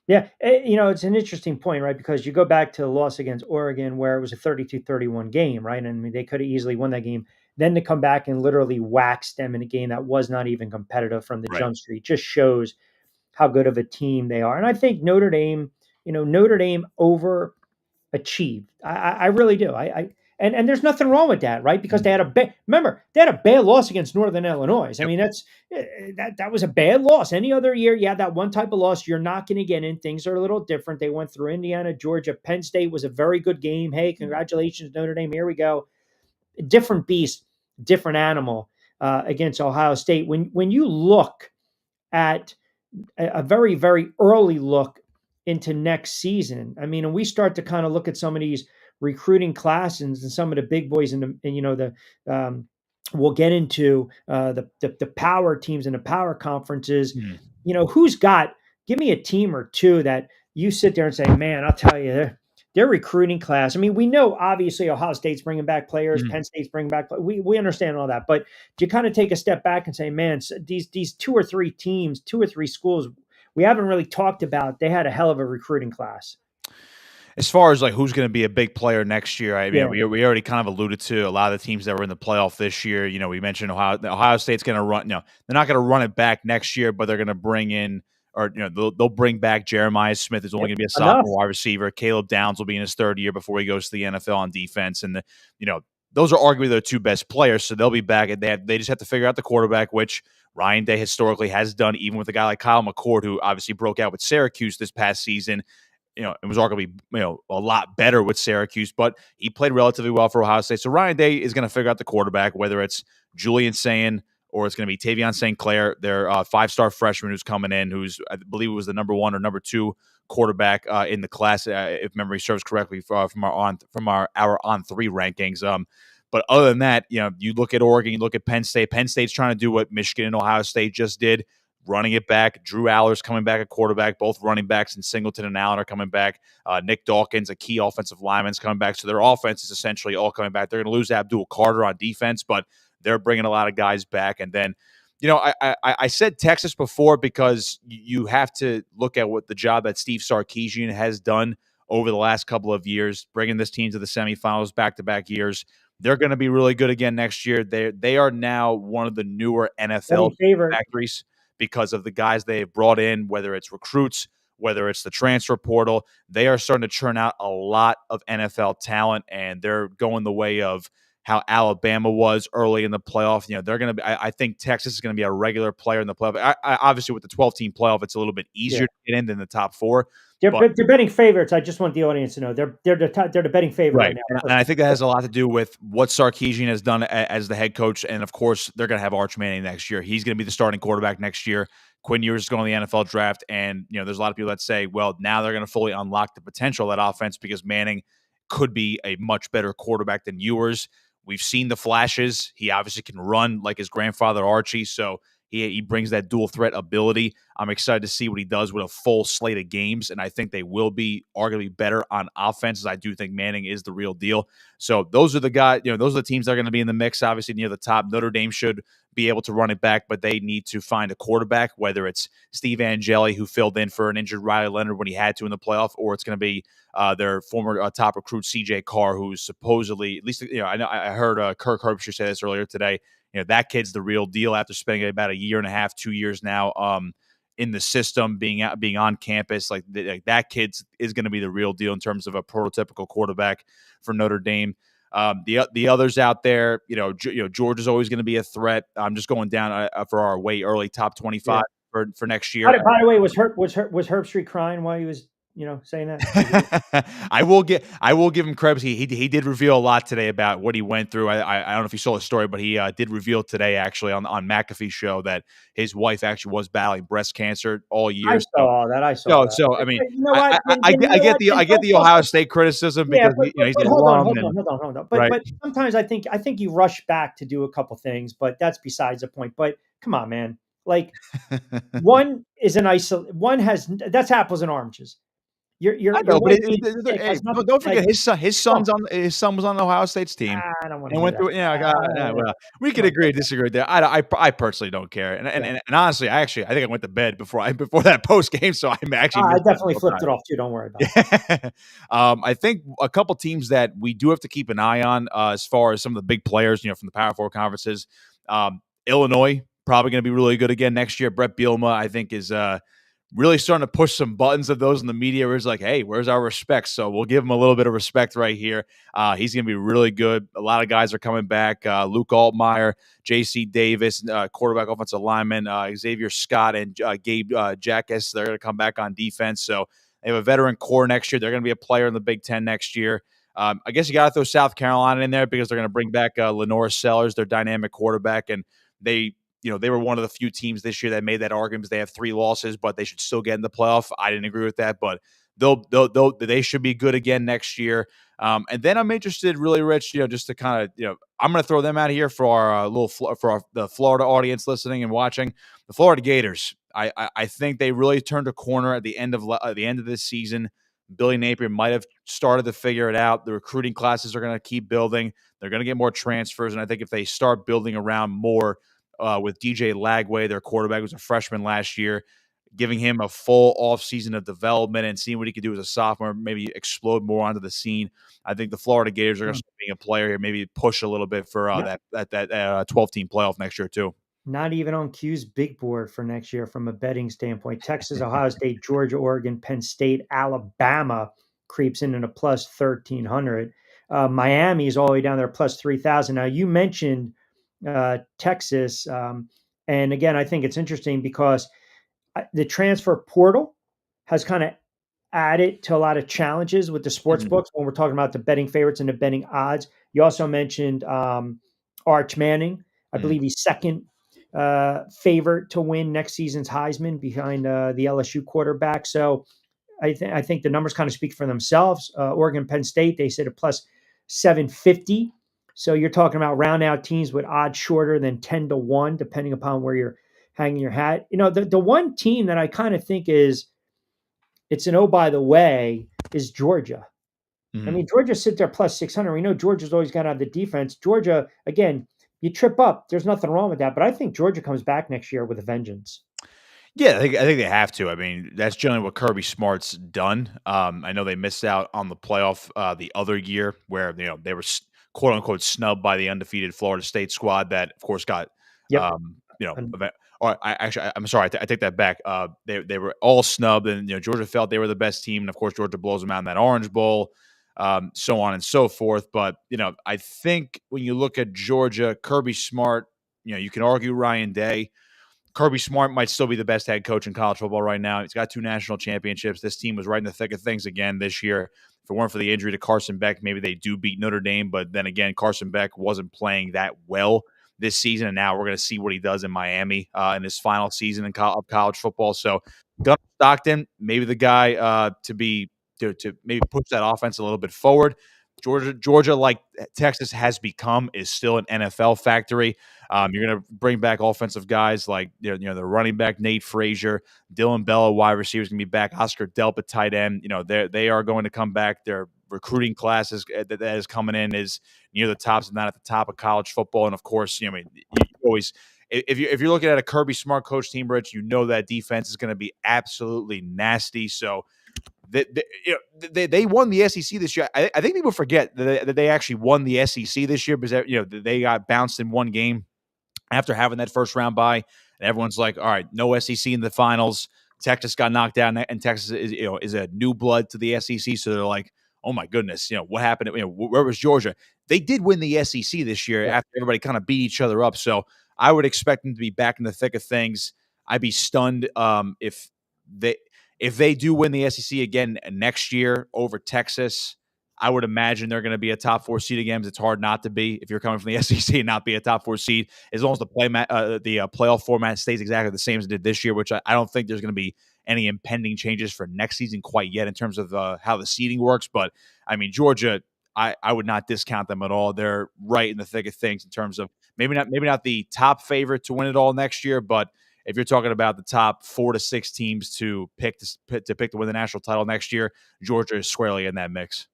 Yeah, it's an interesting point, right? Because you go back to the loss against Oregon where it was a 32-31 game, right? And I mean, they could have easily won that game. Then to come back and literally wax them in a game that was not even competitive from the jump street just shows how good of a team they are. And I think Notre Dame overachieved. I really do. And there's nothing wrong with that, right? Because they had a bad loss against Northern Illinois. I mean, that was a bad loss. Any other year, that one type of loss, you're not going to get in. Things are a little different. They went through Indiana, Georgia. Penn State was a very good game. Hey, congratulations, Notre Dame. Here we go. Different beast, different animal against Ohio State. When you look at a very, very early look into next season, I mean, and we start to kind of look at some of these recruiting classes and some of the big boys we'll get into the power teams and the power conferences. Give me a team or two that you sit there and say, man, I'll tell you, their recruiting class. I mean, we know obviously Ohio State's bringing back players, Penn State's bringing back. We understand all that, but do you kind of take a step back and say, man, these 2 or 3 teams, 2 or 3 schools, we haven't really talked about. They had a hell of a recruiting class. As far as like who's going to be a big player next year, I mean, we already kind of alluded to a lot of the teams that were in the playoff this year. We mentioned Ohio State's going to run. They're not going to run it back next year, but they're going to bring in, or they'll bring back Jeremiah Smith, who's only going to be a sophomore wide receiver. Caleb Downs will be in his 3rd year before he goes to the NFL on defense, and those are arguably their 2 best players, so they'll be back. And they just have to figure out the quarterback, which Ryan Day historically has done, even with a guy like Kyle McCord, who obviously broke out with Syracuse this past season. It was arguably, a lot better with Syracuse, but he played relatively well for Ohio State. So Ryan Day is going to figure out the quarterback, whether it's Julian Sayin or it's going to be Tavion St. Clair, their 5-star freshman who's coming in, who's I believe it was the number 1 or number 2 quarterback in the class, if memory serves correctly, from our On3 rankings. But other than that, you look at Oregon, you look at Penn State. Penn State's trying to do what Michigan and Ohio State just did, running it back. Drew Aller's coming back at quarterback. Both running backs and Singleton and Allen are coming back. Nick Dawkins, a key offensive lineman, is coming back. So their offense is essentially all coming back. They're going to lose Abdul Carter on defense, but they're bringing a lot of guys back. And then, I said Texas before because you have to look at what the job that Steve Sarkisian has done over the last couple of years, bringing this team to the semifinals back-to-back years. They're going to be really good again next year. They are now one of the newer NFL factories because of the guys they've brought in, whether it's recruits, whether it's the transfer portal. They are starting to churn out a lot of NFL talent, and they're going the way of how Alabama was early in the playoff. They're going to be. I think Texas is going to be a regular player in the playoff. I obviously, with the 12-team playoff, it's a little bit easier to get in than the top 4. They're betting favorites. I just want the audience to know they're the betting favorite right now. And I think that has a lot to do with what Sarkisian has done as the head coach. And of course, they're going to have Arch Manning next year. He's going to be the starting quarterback next year. Quinn Ewers is going to the NFL draft, and there's a lot of people that say, well, now they're going to fully unlock the potential of that offense because Manning could be a much better quarterback than Ewers. We've seen the flashes. He obviously can run like his grandfather Archie, so he brings that dual threat ability. I'm excited to see what he does with a full slate of games, and I think they will be arguably better on offense. I do think Manning is the real deal. So those are the guys. Those are the teams that are going to be in the mix. Obviously, near the top, Notre Dame should be able to run it back, but they need to find a quarterback. Whether it's Steve Angeli, who filled in for an injured Riley Leonard when he had to in the playoff, or it's going to be their former top recruit CJ Carr, who's supposedly, at least I heard Kirk Herbstreit say this earlier today. That kid's the real deal after spending about a year and a half, 2 years now in the system, being on campus. Like that kid is going to be the real deal in terms of a prototypical quarterback for Notre Dame. The others out there, Georgia's always going to be a threat. I'm just going down for our way early top 25 for next year. By the way, was Herbstreit crying while he was saying that? I will give him credit. He did reveal a lot today about what he went through. I don't know if you saw the story, but he did reveal today actually on McAfee's show that his wife actually was battling breast cancer all year. I saw all that. I saw that. So I mean, I get the Ohio State criticism because he's hold on. But sometimes I think you rush back to do a couple things, but that's besides the point. But come on, man. Like one is that's apples and oranges. Don't forget his son was on the Ohio State's team. I don't want to. We could agree to disagree there. I personally don't care, and honestly, I think I went to bed before that post game, so I'm actually. I definitely flipped it off too. Don't worry about it. I think a couple teams that we do have to keep an eye on as far as some of the big players, from the Power 4 conferences. Illinois probably going to be really good again next year. Brett Bielema, I think, is really starting to push some buttons of those in the media where it's like, hey, where's our respect? So we'll give him a little bit of respect right here. He's going to be really good. A lot of guys are coming back. Luke Altmaier, J.C. Davis, quarterback offensive lineman, Xavier Scott, and Gabe Jackas. They're going to come back on defense. So they have a veteran core next year. They're going to be a player in the Big Ten next year. I guess you got to throw South Carolina in there because they're going to bring back Lenore Sellers, their dynamic quarterback, and they were one of the few teams this year that made that argument. They have 3 losses, but they should still get in the playoff. I didn't agree with that, but they should be good again next year. And then I'm interested, really, Rich, just to kind of, I'm going to throw them out here for our the Florida audience listening and watching. The Florida Gators. I think they really turned a corner at the end of this season. Billy Napier might have started to figure it out. The recruiting classes are going to keep building. They're going to get more transfers, and I think if they start building around more. With DJ Lagway, their quarterback, who was a freshman last year, giving him a full offseason of development and seeing what he could do as a sophomore, maybe explode more onto the scene. I think the Florida Gators are going to start being a player here, maybe push a little bit for that 12-team playoff next year too. Not even on Q's big board for next year from a betting standpoint. Texas, Ohio State, Georgia, Oregon, Penn State, Alabama creeps in at a plus 1,300. Miami is all the way down there, plus 3,000. Now, you mentioned Texas. And again, I think it's interesting because the transfer portal has kind of added to a lot of challenges with the sports books when we're talking about the betting favorites and the betting odds. You also mentioned Arch Manning. I believe he's second favorite to win next season's Heisman behind the LSU quarterback. So I think the numbers kind of speak for themselves. Oregon, Penn State, they said a plus 750. So you're talking about round out teams with odds shorter than 10-1, depending upon where you're hanging your hat. The one team that I kind of think it's an oh by the way is Georgia. I mean, Georgia sit there plus 600. We know Georgia's always got to have the defense. Georgia, again, you trip up. There's nothing wrong with that. But I think Georgia comes back next year with a vengeance. Yeah, I think they have to. I mean, that's generally what Kirby Smart's done. I know they missed out on the playoff the other year where they were quote unquote snubbed by the undefeated Florida State squad that, of course, got Yep. I'm sorry, I take that back. They were all snubbed, and Georgia felt they were the best team, and of course Georgia blows them out in that Orange Bowl, so on and so forth. But I think when you look at Georgia, Kirby Smart, you can argue Ryan Day. Kirby Smart might still be the best head coach in college football right now. He's got 2 national championships. This team was right in the thick of things again this year. If it weren't for the injury to Carson Beck, maybe they do beat Notre Dame. But then again, Carson Beck wasn't playing that well this season, and now we're going to see what he does in Miami in his final season of college football. So Gunnar Stockton, maybe the guy to maybe push that offense a little bit forward. Georgia, like Texas has become, is still an NFL factory. You're going to bring back offensive guys like the running back Nate Frazier, Dylan Bella, wide receivers going to be back. Oscar Delp, tight end. They are going to come back. Their recruiting classes that is coming in is near the tops, and not at the top of college football. And of course, you always. If you're looking at a Kirby Smart coach team, Rich, that defense is going to be absolutely nasty. So. They won the SEC this year. I think people forget that they actually won the SEC this year because they got bounced in one game after having that first round bye, and everyone's like, all right, no SEC in the finals. Texas got knocked out, and Texas is a new blood to the SEC, so they're like, oh my goodness, what happened? Where was Georgia? They did win the SEC this year after everybody kind of beat each other up. So I would expect them to be back in the thick of things. I'd be stunned if they do win the SEC again next year over Texas. I would imagine they're going to be a top 4 seed again. It's hard not to be if you're coming from the SEC and not be a top 4 seed, as long as the playoff format stays exactly the same as it did this year, which I don't think there's going to be any impending changes for next season quite yet in terms of how the seeding works. But I mean, Georgia, I would not discount them at all. They're right in the thick of things in terms of maybe not the top favorite to win it all next year, but if you're talking about the top 4 to 6 teams to pick to win the national title next year, Georgia is squarely in that mix.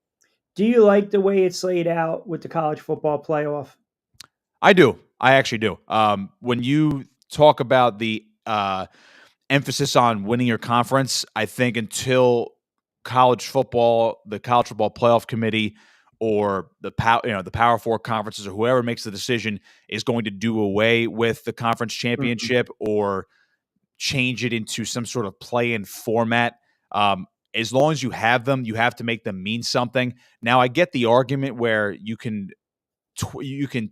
Do you like the way it's laid out with the college football playoff? I do. I actually do. When you talk about the emphasis on winning your conference, I think until the college football playoff committee or the Power 4 conferences or whoever makes the decision is going to do away with the conference championship or change it into some sort of play-in format. As long as you have them, you have to make them mean something. Now, I get the argument where you can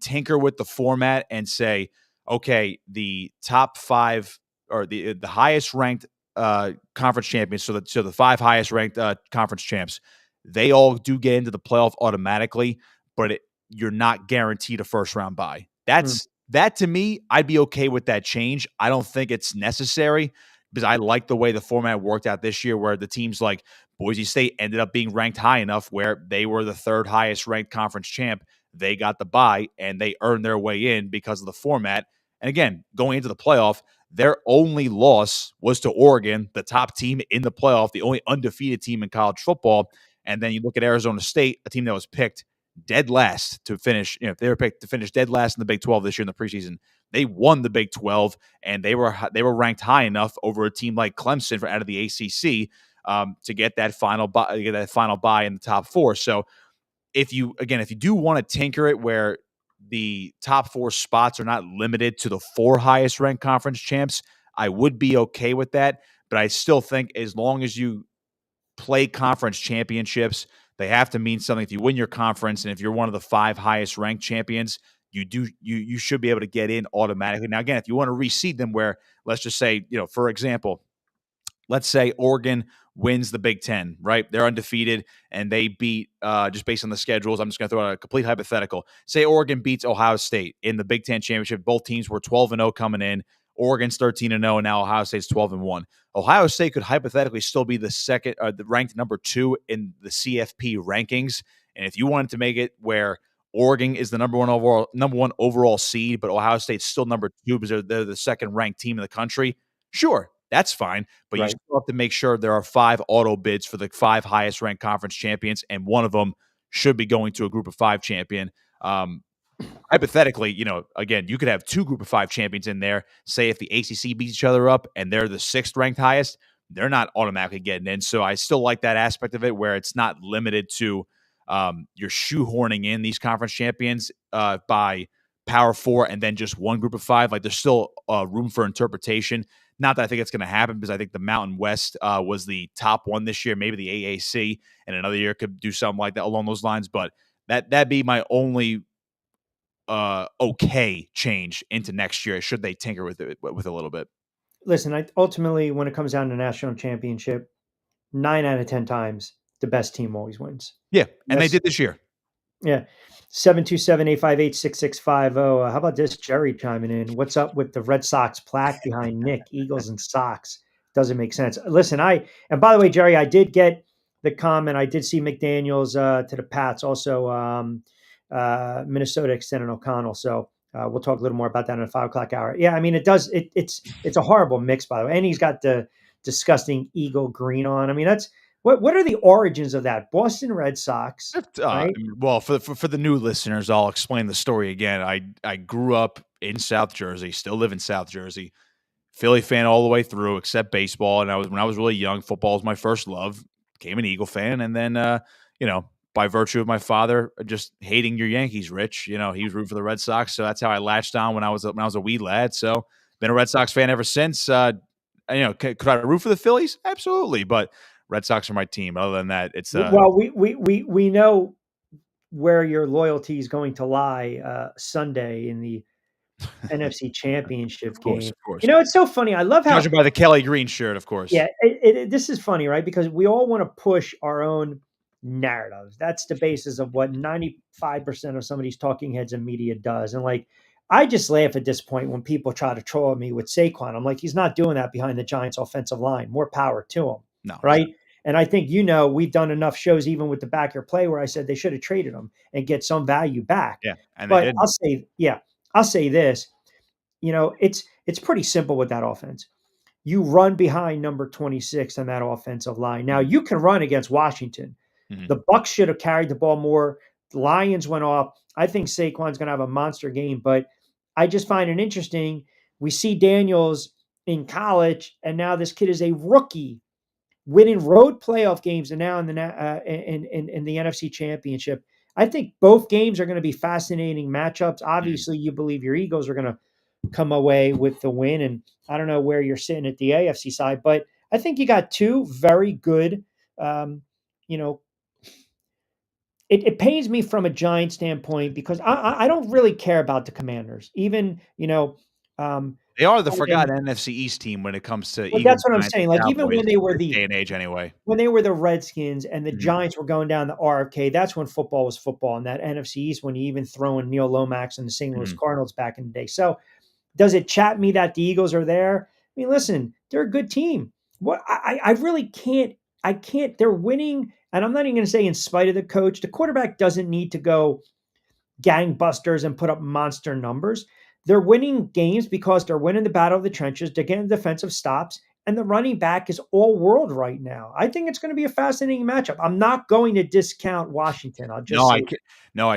tinker with the format and say, okay, the top 5 or the highest ranked conference champions, so the 5 highest ranked conference champs, they all do get into the playoff automatically, but you're not guaranteed a first round bye. That to me, I'd be okay with that change. I don't think it's necessary because I like the way the format worked out this year, where the teams like Boise State ended up being ranked high enough where they were the 3rd highest ranked conference champ. They got the bye and they earned their way in because of the format. And again, going into the playoff, their only loss was to Oregon, the top team in the playoff, the only undefeated team in college football. And then you look at Arizona State, a team that was picked dead last to finish. They were picked to finish dead last in the Big 12 this year in the preseason. They won the Big 12, and they were ranked high enough over a team like Clemson out of the ACC to get that final bye in the top 4. So if you do want to tinker it where the top 4 spots are not limited to the 4 highest ranked conference champs, I would be okay with that. But I still think as long as you play conference championships, they have to mean something. If you win your conference and if you're one of the 5 highest ranked champions, you should be able to get in automatically. Now, again, if you want to reseed them where, let's just say, for example, let's say Oregon wins the Big Ten, right? They're undefeated and they beat, just based on the schedules, I'm just going to throw out a complete hypothetical. Say Oregon beats Ohio State in the Big Ten championship. Both teams were 12-0 coming in. Oregon's 13-0, and now Ohio State's 12-1. Ohio State could hypothetically still be the ranked number 2 in the CFP rankings. And if you wanted to make it where Oregon is the number one overall seed, but Ohio State's still number 2 because they're the second ranked team in the country, sure, that's fine. But you still have to make sure there are 5 auto bids for the 5 highest ranked conference champions, and one of them should be going to a group of 5 champion. Hypothetically, again, you could have 2 group of 5 champions in there. Say if the ACC beats each other up and they're the 6th ranked highest, they're not automatically getting in. So I still like that aspect of it where it's not limited to you're shoehorning in these conference champions by Power 4 and then just one group of 5. Like there's still room for interpretation. Not that I think it's going to happen because I think the Mountain West was the top one this year. Maybe the AAC and another year could do something like that along those lines. But that'd be my only okay change into next year should they tinker with it with a little bit. Listen, ultimately, when it comes down to national championship, 9 out of 10 times, the best team always wins. Yeah, and they did this year. Yeah. 727-858-6650. How about this Jerry chiming in? What's up with the Red Sox plaque behind Nick, Eagles and Sox? Doesn't make sense. Listen, and by the way, Jerry, I did get the comment. I did see McDaniels to the Pats, also Minnesota extended O'Connell. So we'll talk a little more about that in the 5 o'clock hour. Yeah, I mean, it's a horrible mix, by the way. And he's got the disgusting eagle green on. I mean, that's what are the origins of that? Boston Red Sox. Right? Well, for the new listeners, I'll explain the story again. I grew up in South Jersey, still live in South Jersey. Philly fan all the way through, except baseball. And when I was really young, football was my first love. Became an Eagle fan, and then by virtue of my father just hating your Yankees, Rich, he was rooting for the Red Sox, so that's how I latched on when I was a wee lad. So been a Red Sox fan ever since. Could I root for the Phillies? Absolutely, but Red Sox are my team. Other than that, it's well, we know where your loyalty is going to lie Sunday in the NFC Championship game. Of course. It's so funny. I love how judging by the Kelly Green shirt, of course. Yeah, this is funny, right? Because we all want to push our own narratives. That's the basis of what 95% of somebody's talking heads and media does. And I just laugh at this point when people try to troll me with Saquon. I'm like, he's not doing that behind the Giants' offensive line. More power to him. No. Right. And I think, we've done enough shows, even with the back your play, where I said they should have traded him and get some value back. Yeah. And but I'll say this, it's pretty simple with that offense. You run behind number 26 on that offensive line. Now you can run against Washington. Mm-hmm. The Bucs should have carried the ball more. The Lions went off. I think Saquon's going to have a monster game, but I just find it interesting. We see Daniels in college, and now this kid is a rookie, winning road playoff games, and now in the NFC Championship. I think both games are going to be fascinating matchups. Obviously, you believe your Eagles are going to come away with the win, and I don't know where you're sitting at the AFC side, but I think you got 2 very good. It pains me from a Giant standpoint because I don't really care about the Commanders, even they are the forgotten NFC East team when it comes to. Well, that's what I'm saying. Even when they were the day and age, anyway, when they were the Redskins and the Giants were going down the RFK, that's when football was football. And that NFC East, when you even throw in Neil Lomax and the St. Louis Cardinals back in the day. So, does it chat me that the Eagles are there? I mean, listen, they're a good team. What I really can't. I can't. They're winning, and I'm not even going to say in spite of the coach. The quarterback doesn't need to go gangbusters and put up monster numbers. They're winning games because they're winning the battle of the trenches. They're getting defensive stops, and the running back is all world right now. I think it's going to be a fascinating matchup. I'm not going to discount Washington. I'll just I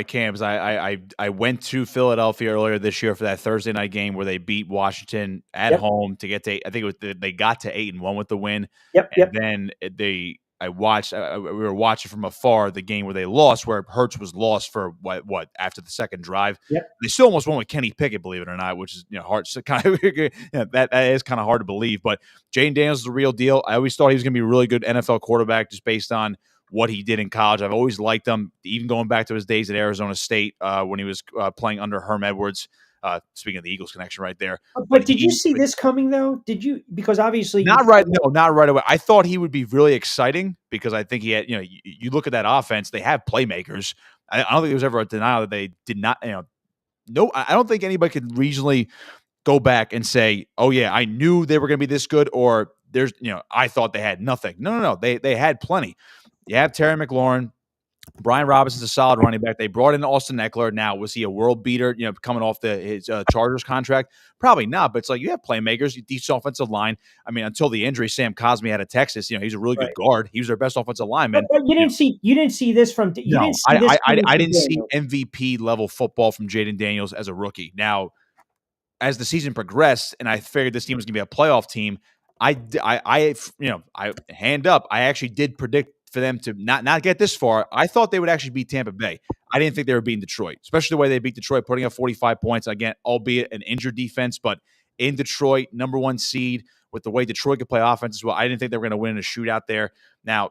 can't because I went to Philadelphia earlier this year for that Thursday night game where they beat Washington at home to get to. I think they got to 8-1 with the win. And then we were watching from afar the game where they lost, where Hurts was lost for what after the second drive. They still almost won with Kenny Pickett, believe it or not, which is hard. So kind of that is kind of hard to believe. But Jayden Daniels is the real deal. I always thought he was going to be a really good NFL quarterback just based on what he did in college. I've always liked him, even going back to his days at Arizona State when he was playing under Herm Edwards. Speaking of the Eagles connection right there. But did you see this coming though? Did you? Because obviously not right away. I thought he would be really exciting because I think he had, you look at that offense, they have playmakers. I don't think there was ever a denial that they did not, no, I don't think anybody could reasonably go back and say, oh yeah, I knew they were going to be this good, or there's, I thought they had nothing. No. They had plenty. You have Terry McLaurin. Brian Robinson's a solid running back. They brought in Austin Eckler. Now, was he a world beater, coming off his Chargers contract? Probably not, but it's like you have playmakers, decent offensive line. I mean, until the injury, Sam Cosmi out of Texas, he's a really good guard. He was their best offensive lineman. But you didn't see this from I didn't see MVP level football from Jaden Daniels as a rookie. Now, as the season progressed, and I figured this team was going to be a playoff team, I hand up, I actually did predict for them to not get this far. I thought they would actually beat Tampa Bay. I didn't think they were beating Detroit, especially the way they beat Detroit, putting up 45 points. Again, albeit an injured defense, but in Detroit, number 1 seed, with the way Detroit could play offense as well. I didn't think they were going to win in a shootout there. Now,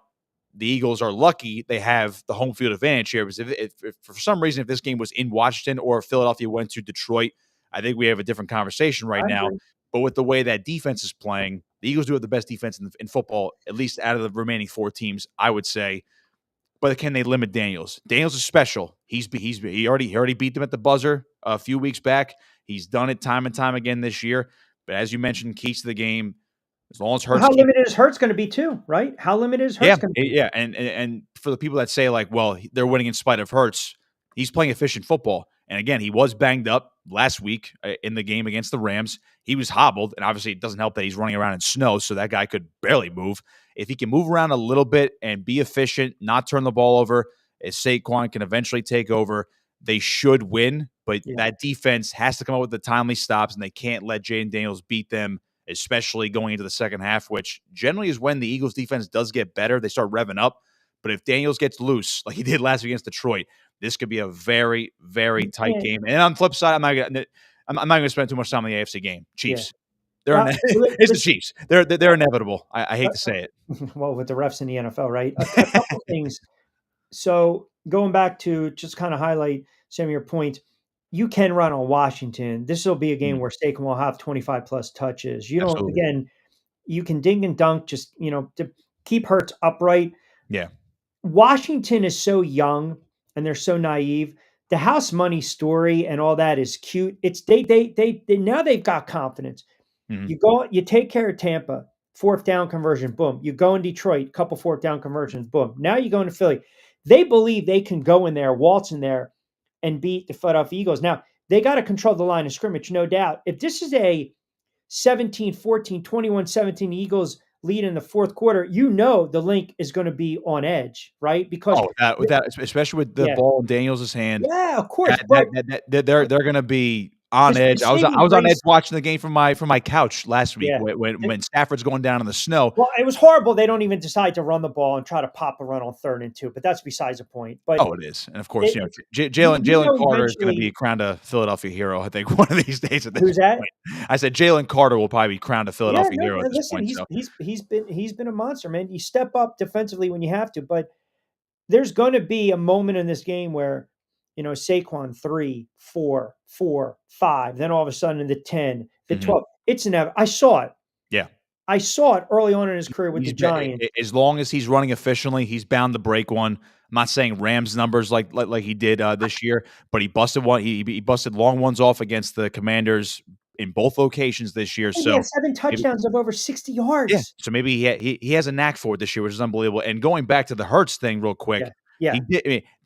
the Eagles are lucky they have the home field advantage here, because if for some reason, if this game was in Washington or Philadelphia went to Detroit, I think we have a different conversation right now. But with the way that defense is playing, the Eagles do have the best defense in football, at least out of the remaining 4 teams, I would say. But can they limit Daniels? Daniels is special. He already beat them at the buzzer a few weeks back. He's done it time and time again this year. But as you mentioned, keys to the game, as long as Hurts. How limited is Hurts going to be too, right? How limited is Hurts going to be? Yeah, and for the people that say like, well, they're winning in spite of Hurts, he's playing efficient football. And again, he was banged up last week in the game against the Rams. He was hobbled, and obviously it doesn't help that he's running around in snow, so that guy could barely move. If he can move around a little bit and be efficient, not turn the ball over, as Saquon can eventually take over, they should win. But that defense has to come up with the timely stops, and they can't let Jaden Daniels beat them, especially going into the second half, which generally is when the Eagles defense does get better. They start revving up. But if Daniels gets loose, like he did last week against Detroit, this could be a very, very tight game. And on the flip side, I'm not going to spend too much time on the AFC game. Chiefs. It's the Chiefs. They're inevitable. I hate to say it. Well, with the refs in the NFL, right? A couple things. So going back to just kind of highlight some of your points, you can run on Washington. This will be a game where Saquon will have 25 plus touches. You don't, again, you can ding and dunk, just, to keep Hurts upright. Yeah. Washington is so young and they're so naive. The house money story and all that is cute. It's they now they've got confidence. Mm-hmm. You take care of Tampa, 4th down conversion, boom. You go in Detroit, couple 4th down conversions, boom. Now you go into Philly. They believe they can go in there, waltz in there, and beat the Philadelphia Eagles. Now, they got to control the line of scrimmage, no doubt. If this is a 17-14, 21-17 Eagles lead in the 4th quarter, the link is going to be on edge, right? Because especially with the ball in Daniels' hand. Yeah, of course. They're going to be on edge. I was on edge watching the game from my couch last week when Stafford's going down in the snow. Well, it was horrible. They don't even decide to run the ball and try to pop a run on 3rd and 2, but that's besides the point. But it is, and of course, Jalen Carter is going to be crowned a Philadelphia hero. I think one of these days. Who's that? I said Jalen Carter will probably be crowned a Philadelphia hero. At this point, he's been a monster, man. You step up defensively when you have to, but there's going to be a moment in this game where, Saquon 3, 4, 4, 5, then all of a sudden in the 10, the 12. It's inevitable. I saw it. Yeah. I saw it early on in his career with the Giants. As long as he's running efficiently, he's bound to break one. I'm not saying Rams numbers like he did this year, but he busted one. He busted long ones off against the Commanders in both locations this year. So he had 7 touchdowns of over 60 yards. Yeah. So maybe he has a knack for it this year, which is unbelievable. And going back to the Hurts thing real quick. Yeah.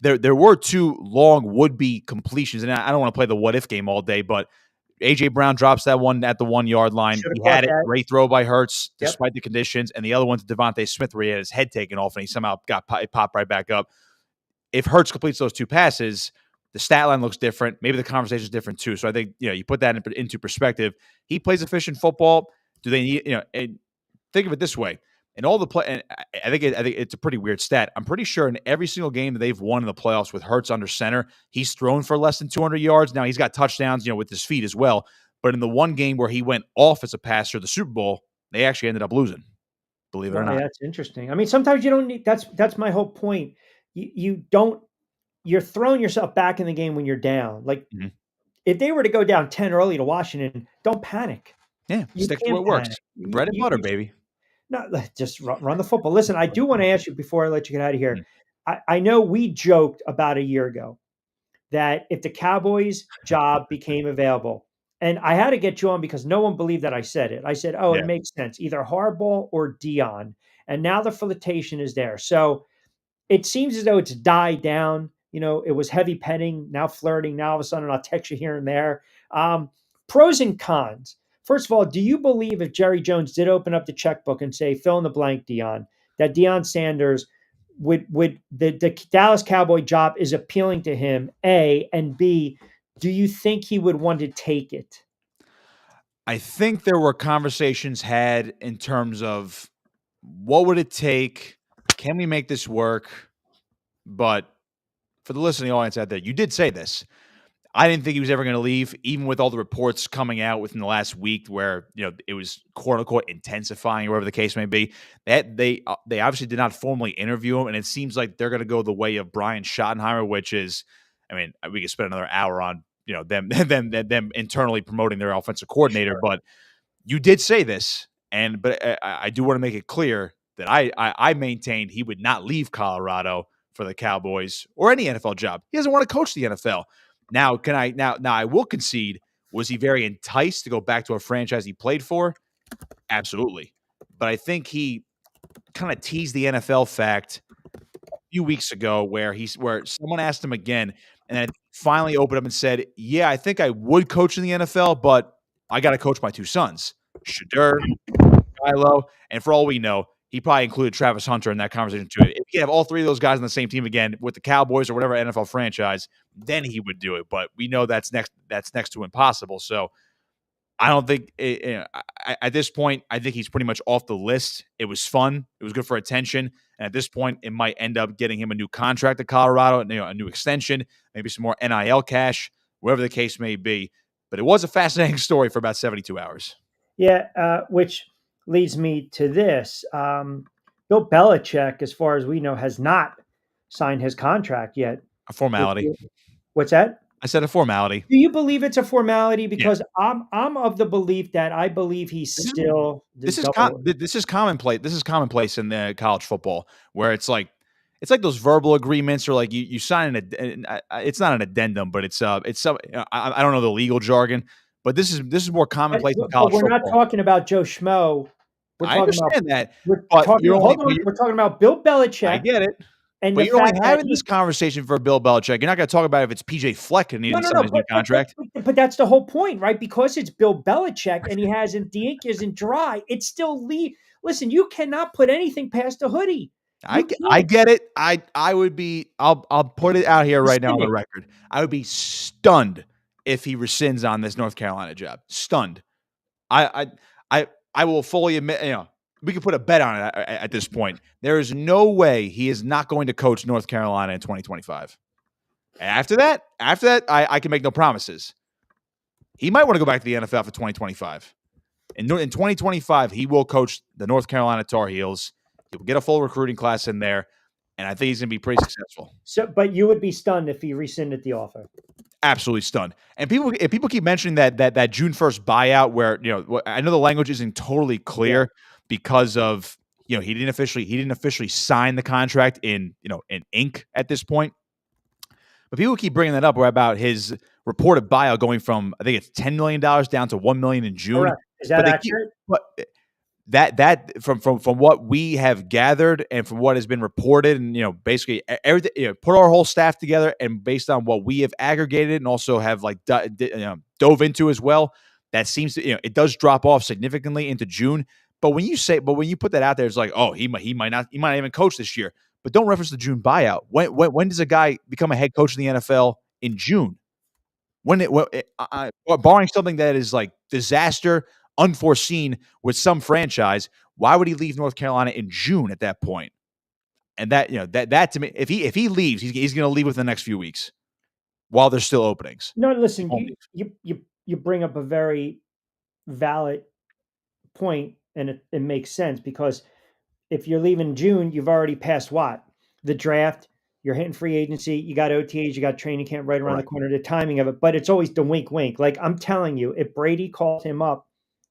There were 2 long would-be completions, and I don't want to play the what-if game all day, but A.J. Brown drops that one at the 1-yard line. He had it. Great throw by Hurts, despite the conditions, and the other one to Devontae Smith where he had his head taken off, and he somehow popped right back up. If Hurts completes those 2 passes, the stat line looks different. Maybe the conversation is different too. So I think you put that into perspective. He plays efficient football. Do they need and think of it this way. And all the play, and I think it's a pretty weird stat. I'm pretty sure in every single game that they've won in the playoffs with Hurts under center, he's thrown for less than 200 yards. Now he's got touchdowns, with his feet as well. But in the one game where he went off as a passer, the Super Bowl, they actually ended up losing. Believe it or not. That's interesting. I mean, sometimes you don't need. That's my whole point. You're throwing yourself back in the game when you're down. Like if they were to go down 10 early to Washington, don't panic. Yeah, You stick to can't what works. panic. Bread and butter, baby. No, just run the football. Listen, I do want to ask you before I let you get out of here. Mm. I know we joked about a year ago that if the Cowboys job became available, and I had to get you on because no one believed that I said it. I said, oh, Yeah. it makes sense, either Harbaugh or Dion. And now the flirtation is there. So it seems as though it's died down. It was heavy petting, now flirting. Now all of a sudden I'll text you here and there. Pros and cons. First of all, do you believe if Jerry Jones did open up the checkbook and say, fill in the blank, Dion, that Deion Sanders would the Dallas Cowboy job is appealing to him, A, and B, do you think he would want to take it? I think there were conversations had in terms of what would it take? Can we make this work? But for the listening audience out there, you did say this. I didn't think he was ever going to leave, even with all the reports coming out within the last week where, it was quote unquote intensifying, or whatever the case may be. That they obviously did not formally interview him. And it seems like they're going to go the way of Brian Schottenheimer, which is, we could spend another hour on, them internally promoting their offensive coordinator. Sure. But you did say this. But I do want to make it clear that I maintained he would not leave Colorado for the Cowboys or any NFL job. He doesn't want to coach the NFL. Now, I will concede, was he very enticed to go back to a franchise he played for? Absolutely. But I think he kind of teased the NFL fact a few weeks ago where someone asked him again and then finally opened up and said, yeah, I think I would coach in the NFL, but I got to coach my two sons, Shedeur, Kylo, and for all we know, he probably included Travis Hunter in that conversation too. If you have all three of those guys on the same team again with the Cowboys or whatever NFL franchise, then he would do it. But we know that's next to impossible. So I don't think at this point, I think he's pretty much off the list. It was fun. It was good for attention. And at this point, it might end up getting him a new contract at Colorado, a new extension, maybe some more NIL cash, whatever the case may be. But it was a fascinating story for about 72 hours. Yeah, which leads me to this. Bill Belichick, as far as we know, has not signed his contract yet. A formality. What's that? I said a formality. Do you believe it's a formality? Because I'm of the belief that I believe he's still. This is commonplace. This is commonplace in the college football, where it's like those verbal agreements, or like you sign it's not an addendum, but it's some. I don't know the legal jargon, but this is more commonplace in college football. We're not talking about Joe Schmo. I understand that. We're talking about Bill Belichick. I get it. But you're only having this conversation for Bill Belichick. You're not going to talk about if it's PJ Fleck and he didn't sign his new contract. But that's the whole point, right? Because it's Bill Belichick and he hasn't, the ink isn't dry. It's still listen, you cannot put anything past the hoodie. I get it. I would be. I'll put it out here right now on the record. I would be stunned if he rescinds on this North Carolina job. Stunned. I will fully admit. We could put a bet on it at this point. There is no way he is not going to coach North Carolina in 2025. After that, I can make no promises. He might want to go back to the NFL for 2025. In 2025, he will coach the North Carolina Tar Heels. He will get a full recruiting class in there, and I think he's going to be pretty successful. So, but you would be stunned if he rescinded the offer. Absolutely stunned. And people keep mentioning that June 1st buyout, where I know the language isn't totally clear. Yeah. Because of he didn't officially sign the contract in ink at this point, but people keep bringing that up about his reported buyout going from, I think it's $10 million down to $1 million in June. Correct. Is that accurate? That from what we have gathered and from what has been reported, and basically everything, put our whole staff together and based on what we have aggregated and also have dove into as well, that seems to it does drop off significantly into June. But when you put that out there, it's like, oh, he might not even coach this year. But don't reference the June buyout. When does a guy become a head coach in the NFL in June? Barring something that is like disaster, unforeseen with some franchise, why would he leave North Carolina in June at that point? And that to me, if he leaves, he's going to leave within the next few weeks while there's still openings. No, listen, you bring up a very valid point. And it makes sense because if you're leaving June, you've already passed what? The draft, You're hitting free agency. You got OTAs. You got training camp right around the Correct. corner. The timing of it, but it's always the wink, wink. Like I'm telling you, if Brady called him up,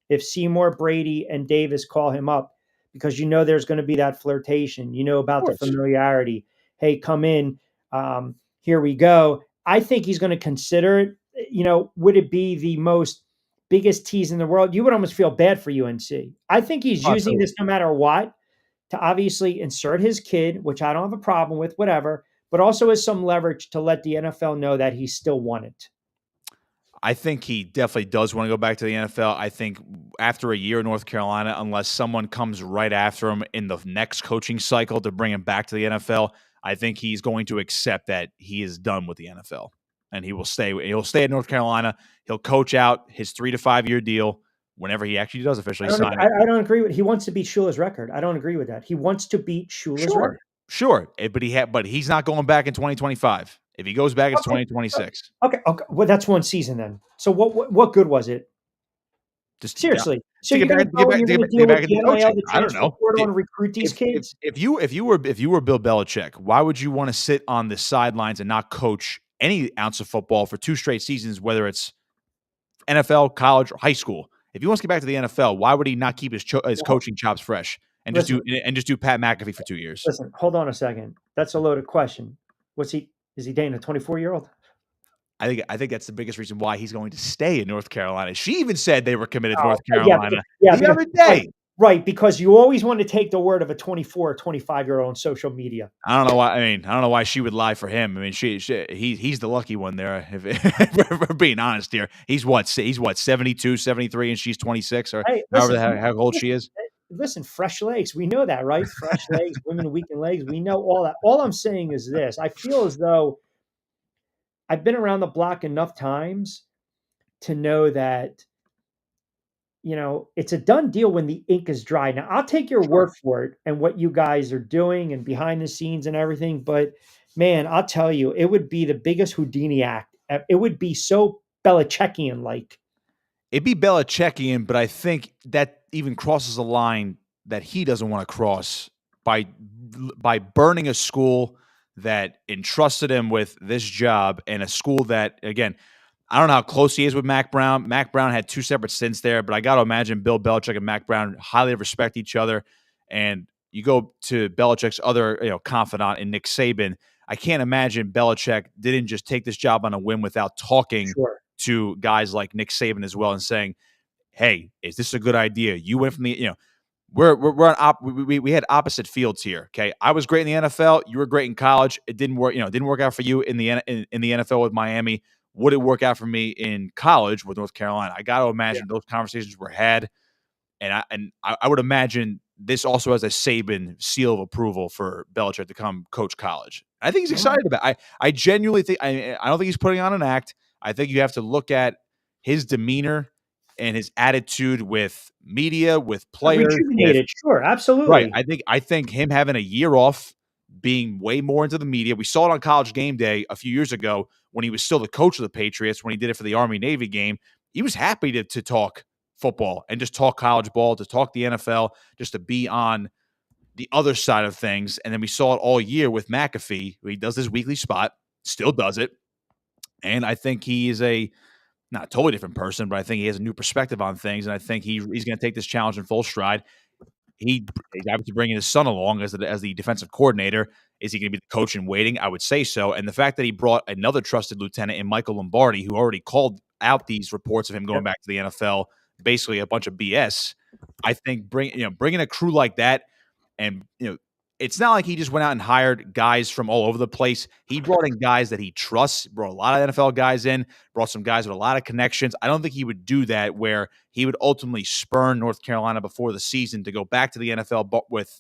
if Seymour, Brady, and Davis call him up, because there's going to be that flirtation. About the Of course. familiarity. Hey, come in. Here we go. I think he's going to consider it. Would it be the biggest tease in the world? You would almost feel bad for UNC. I think he's using Absolutely. this no matter what to obviously insert his kid, which I don't have a problem with, whatever, but also as some leverage to let the NFL know that he still won it. I think he definitely does want to go back to the NFL. I think after a year in North Carolina, unless someone comes right after him in the next coaching cycle to bring him back to the NFL, I think he's going to accept that he is done with the NFL and he will stay. He'll stay at North Carolina. He'll coach out his 3 to 5 year deal whenever he actually does officially sign it. I don't agree with. He wants to beat Shula's record. I don't agree with that. He wants to beat Shula's record. Sure. But he's not going back in 2025. If he goes back, it's Okay. 2026. Okay. Well, that's one season then. So what good was it? Just Seriously. So to you're get going back- to to deal get back with into the NIL, coaching. the I don't transfer know. portal, and recruit these kids? If you were Bill Belichick, why would you want to sit on the sidelines and not coach any ounce of football for 2 straight seasons, whether it's NFL, college, or high school? If he wants to get back to the NFL, why would he not keep his coaching chops fresh and just do Pat McAfee for 2 years? Listen, hold on a second. That's a loaded question. Is he dating a 24-year-old? I think that's the biggest reason why he's going to stay in North Carolina. She even said they were committed to North Yeah, Carolina yeah, the other day. Right, because you always want to take the word of a 24 or 25-year-old on social media. I don't know why. I don't know why she would lie for him. I mean, he's the lucky one there. If we're being honest here, he's what 72, 73, and she's 26 or Hey, however listen, how old she is. Listen, fresh legs. We know that, right? Fresh legs, women weakened legs. We know all that. All I'm saying is this. I feel as though I've been around the block enough times to know that, it's a done deal when the ink is dry. Now, I'll take your word for it and what you guys are doing and behind the scenes and everything. But man, I'll tell you, it would be the biggest Houdini act. It would be so Belichickian like. It'd be Belichickian, but I think that even crosses a line that he doesn't want to cross by burning a school that entrusted him with this job and a school that, again, I don't know how close he is with Mack Brown. Mack Brown had 2 separate stints there, but I got to imagine Bill Belichick and Mack Brown highly respect each other. And you go to Belichick's other confidant in Nick Saban. I can't imagine Belichick didn't just take this job on a whim without talking to guys like Nick Saban as well and saying, "Hey, is this a good idea? You went from the we had opposite fields here. Okay, I was great in the NFL. You were great in college. It didn't work. It didn't work out for you in the NFL with Miami. Would it work out for me in college with North Carolina?" I got to imagine those conversations were had, and I would imagine this also has a Saban seal of approval for Belichick to come coach college. I think he's excited about it. I genuinely think I don't think he's putting on an act. I think you have to look at his demeanor and his attitude with media, with players. Rejuvenated, sure, absolutely. Right. I think him having a year off, being way more into the media. We saw it on College Game Day a few years ago when he was still the coach of the Patriots, when he did it for the Army-Navy game. He was happy to talk football and just talk college ball, to talk the NFL, just to be on the other side of things. And then we saw it all year with McAfee, who he does his weekly spot, still does it. And I think he is not a totally different person, but I think he has a new perspective on things. And I think he's going to take this challenge in full stride. He's obviously bringing his son along as the defensive coordinator. Is he going to be the coach in waiting? I would say so. And the fact that he brought another trusted lieutenant in Michael Lombardi, who already called out these reports of him going back to the NFL, basically a bunch of BS. I think bringing a crew like that, and it's not like he just went out and hired guys from all over the place. He brought in guys that he trusts, brought a lot of NFL guys in, brought some guys with a lot of connections. I don't think he would do that where he would ultimately spurn North Carolina before the season to go back to the NFL, but with,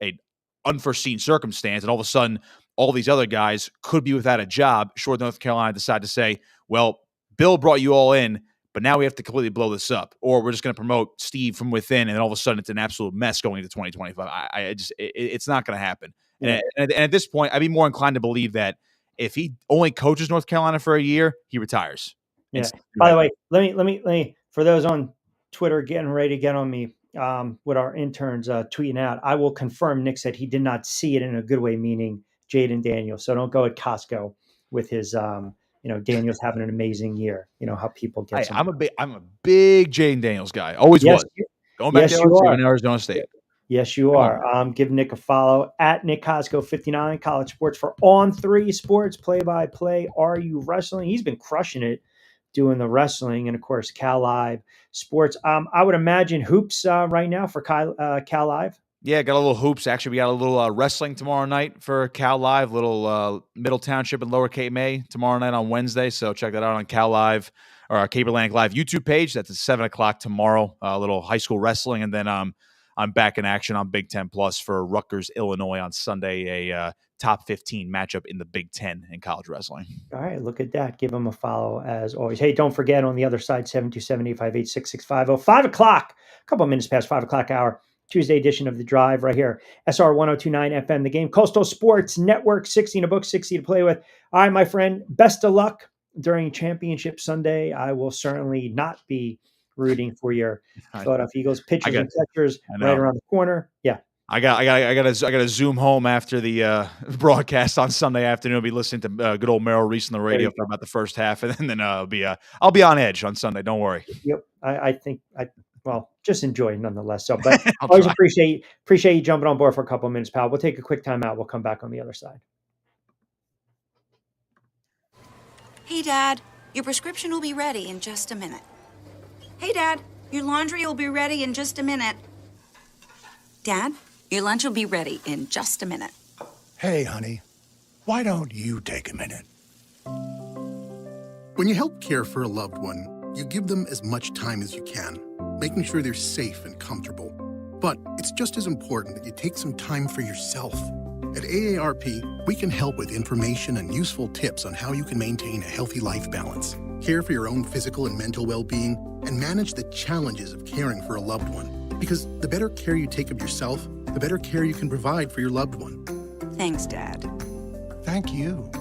a unforeseen circumstance. And all of a sudden, all these other guys could be without a job. Short North Carolina decide to say, well, Bill brought you all in, but now we have to completely blow this up, or we're just going to promote Steve from within, and then all of a sudden it's an absolute mess going into 2025. It's not going to happen. Yeah. And at this point, I'd be more inclined to believe that if he only coaches North Carolina for a year, he retires. Yeah. By the way, let me for those on Twitter getting ready to get on me with our interns tweeting out, I will confirm Nick said he did not see it in a good way, meaning Jaden Daniels. So don't go at Costco with his, Daniels having an amazing year. You know how people get. I'm a big Jaden Daniels guy. Always Yes, was. Going back to you LSU are. and Arizona State. Yes, you Come are. Give Nick a follow at Nick Costco 59 College Sports for On3 Sports play-by-play. Are you wrestling? He's been crushing it doing the wrestling, and of course Cal Live Sports. I would imagine hoops right now for Cal Live. Yeah, got a little hoops. Actually, we got a little wrestling tomorrow night for Cal Live, little Middle Township and Lower Cape May tomorrow night on Wednesday. So check that out on Cal Live or our Cape Atlantic Live YouTube page. That's at 7 o'clock tomorrow. A little high school wrestling. And then I'm back in action on Big Ten Plus for Rutgers, Illinois on Sunday, a top 15 matchup in the Big Ten in college wrestling. All right, look at that. Give them a follow as always. Hey, don't forget on the other side, 727-858-6650. 5 o'clock, a couple of minutes past 5 o'clock hour. Tuesday edition of The Drive right here. SR 1029 FM, The Game. Coastal Sports Network, 60 in a book, 60 to play with. All right, my friend, best of luck during Championship Sunday. I will certainly not be rooting for your Philadelphia Eagles. Pitchers and catchers right around the corner. Yeah. I gotta zoom home after the broadcast on Sunday afternoon. I'll be listening to good old Merrill Reese on the radio for about the first half, and then I'll be on edge on Sunday. Don't worry. Yep, I think just enjoy it nonetheless. So, but always appreciate you jumping on board for a couple of minutes, pal. We'll take a quick time out. We'll come back on the other side. Hey, Dad, your prescription will be ready in just a minute. Hey, Dad, your laundry will be ready in just a minute. Dad, your lunch will be ready in just a minute. Hey, honey, why don't you take a minute? When you help care for a loved one, you give them as much time as you can, making sure they're safe and comfortable. But it's just as important that you take some time for yourself. At AARP, we can help with information and useful tips on how you can maintain a healthy life balance, care for your own physical and mental well-being, and manage the challenges of caring for a loved one. Because the better care you take of yourself, the better care you can provide for your loved one. Thanks, Dad. Thank you.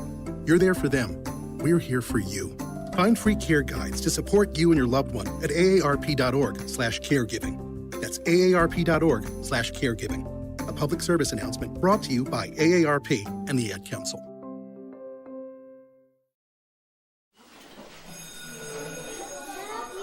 You're there for them. We're here for you. Find free care guides to support you and your loved one at aarp.org/caregiving. That's aarp.org/caregiving. A public service announcement brought to you by AARP and the Ad Council.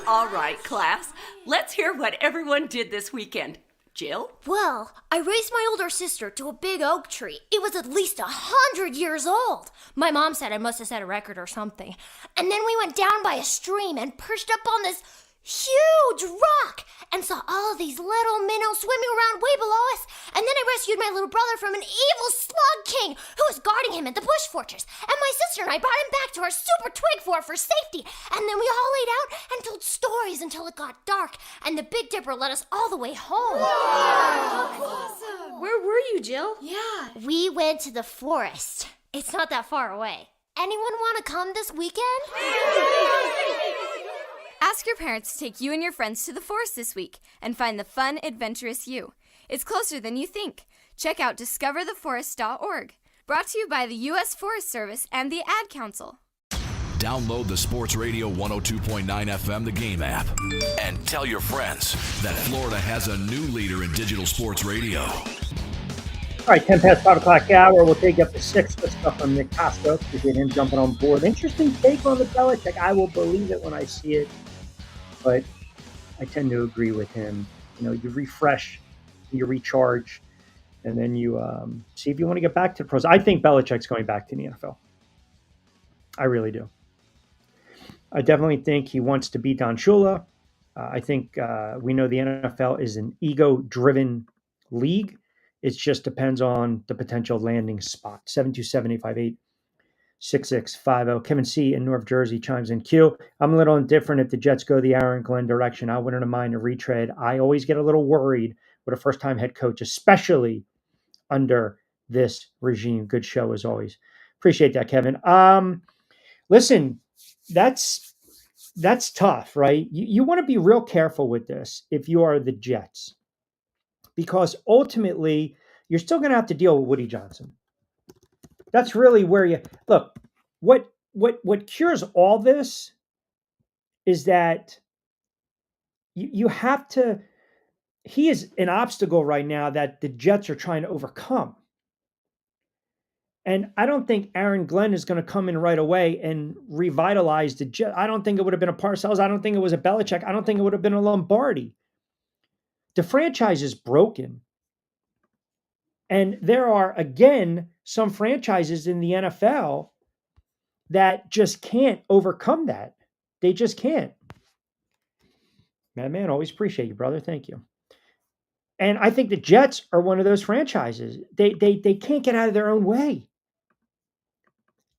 All right, class. Let's hear what everyone did this weekend. Jill? Well, I raised my older sister to a big oak tree. It was at least 100 years old. My mom said I must have set a record or something. And then we went down by a stream and perched up on this huge rock and saw all these little minnows swimming around way below us. And then I rescued my little brother from an evil slug king who was guarding him at the bush fortress. And my sister and I brought him back to our super twig fort for safety. And then we all laid out and told stories until it got dark. And the Big Dipper led us all the way home. Wow. Awesome. Where were you, Jill? Yeah. We went to the forest. It's not that far away. Anyone want to come this weekend? Ask your parents to take you and your friends to the forest this week and find the fun, adventurous you. It's closer than you think. Check out discovertheforest.org. Brought to you by the U.S. Forest Service and the Ad Council. Download the Sports Radio 102.9 FM The Game app and tell your friends that Florida has a new leader in digital sports radio. All right, 10 past 5 o'clock hour. We'll take you up to 6 with stuff from Nick Costco. Appreciate him jumping on board. Interesting take on the Belichick. I will believe it when I see it, but I tend to agree with him. You know, you refresh, you recharge, and then you see if you want to get back to the pros. I think Belichick's going back to the NFL. I really do. I definitely think he wants to beat Don Shula. I think we know the NFL is an ego-driven league. It just depends on the potential landing spot. 727-858-6650. Kevin C. in North Jersey chimes in. Q, I'm a little indifferent if the Jets go the Aaron Glenn direction. I wouldn't mind a retread. I always get a little worried with a first-time head coach, especially under this regime. Good show as always. Appreciate that, Kevin. Listen, that's tough, right? You want to be real careful with this if you are the Jets, because ultimately you're still going to have to deal with Woody Johnson. That's really where you look. What cures all this is that you have to. He is an obstacle right now that the Jets are trying to overcome. And I don't think Aaron Glenn is going to come in right away and revitalize the Jets. I don't think it would have been a Parcells. I don't think it was a Belichick. I don't think it would have been a Lombardi. The franchise is broken. And there are, again, some franchises in the NFL that just can't overcome that. They just can't. Man, always appreciate you, brother. Thank you. And I think the Jets are one of those franchises. They can't get out of their own way.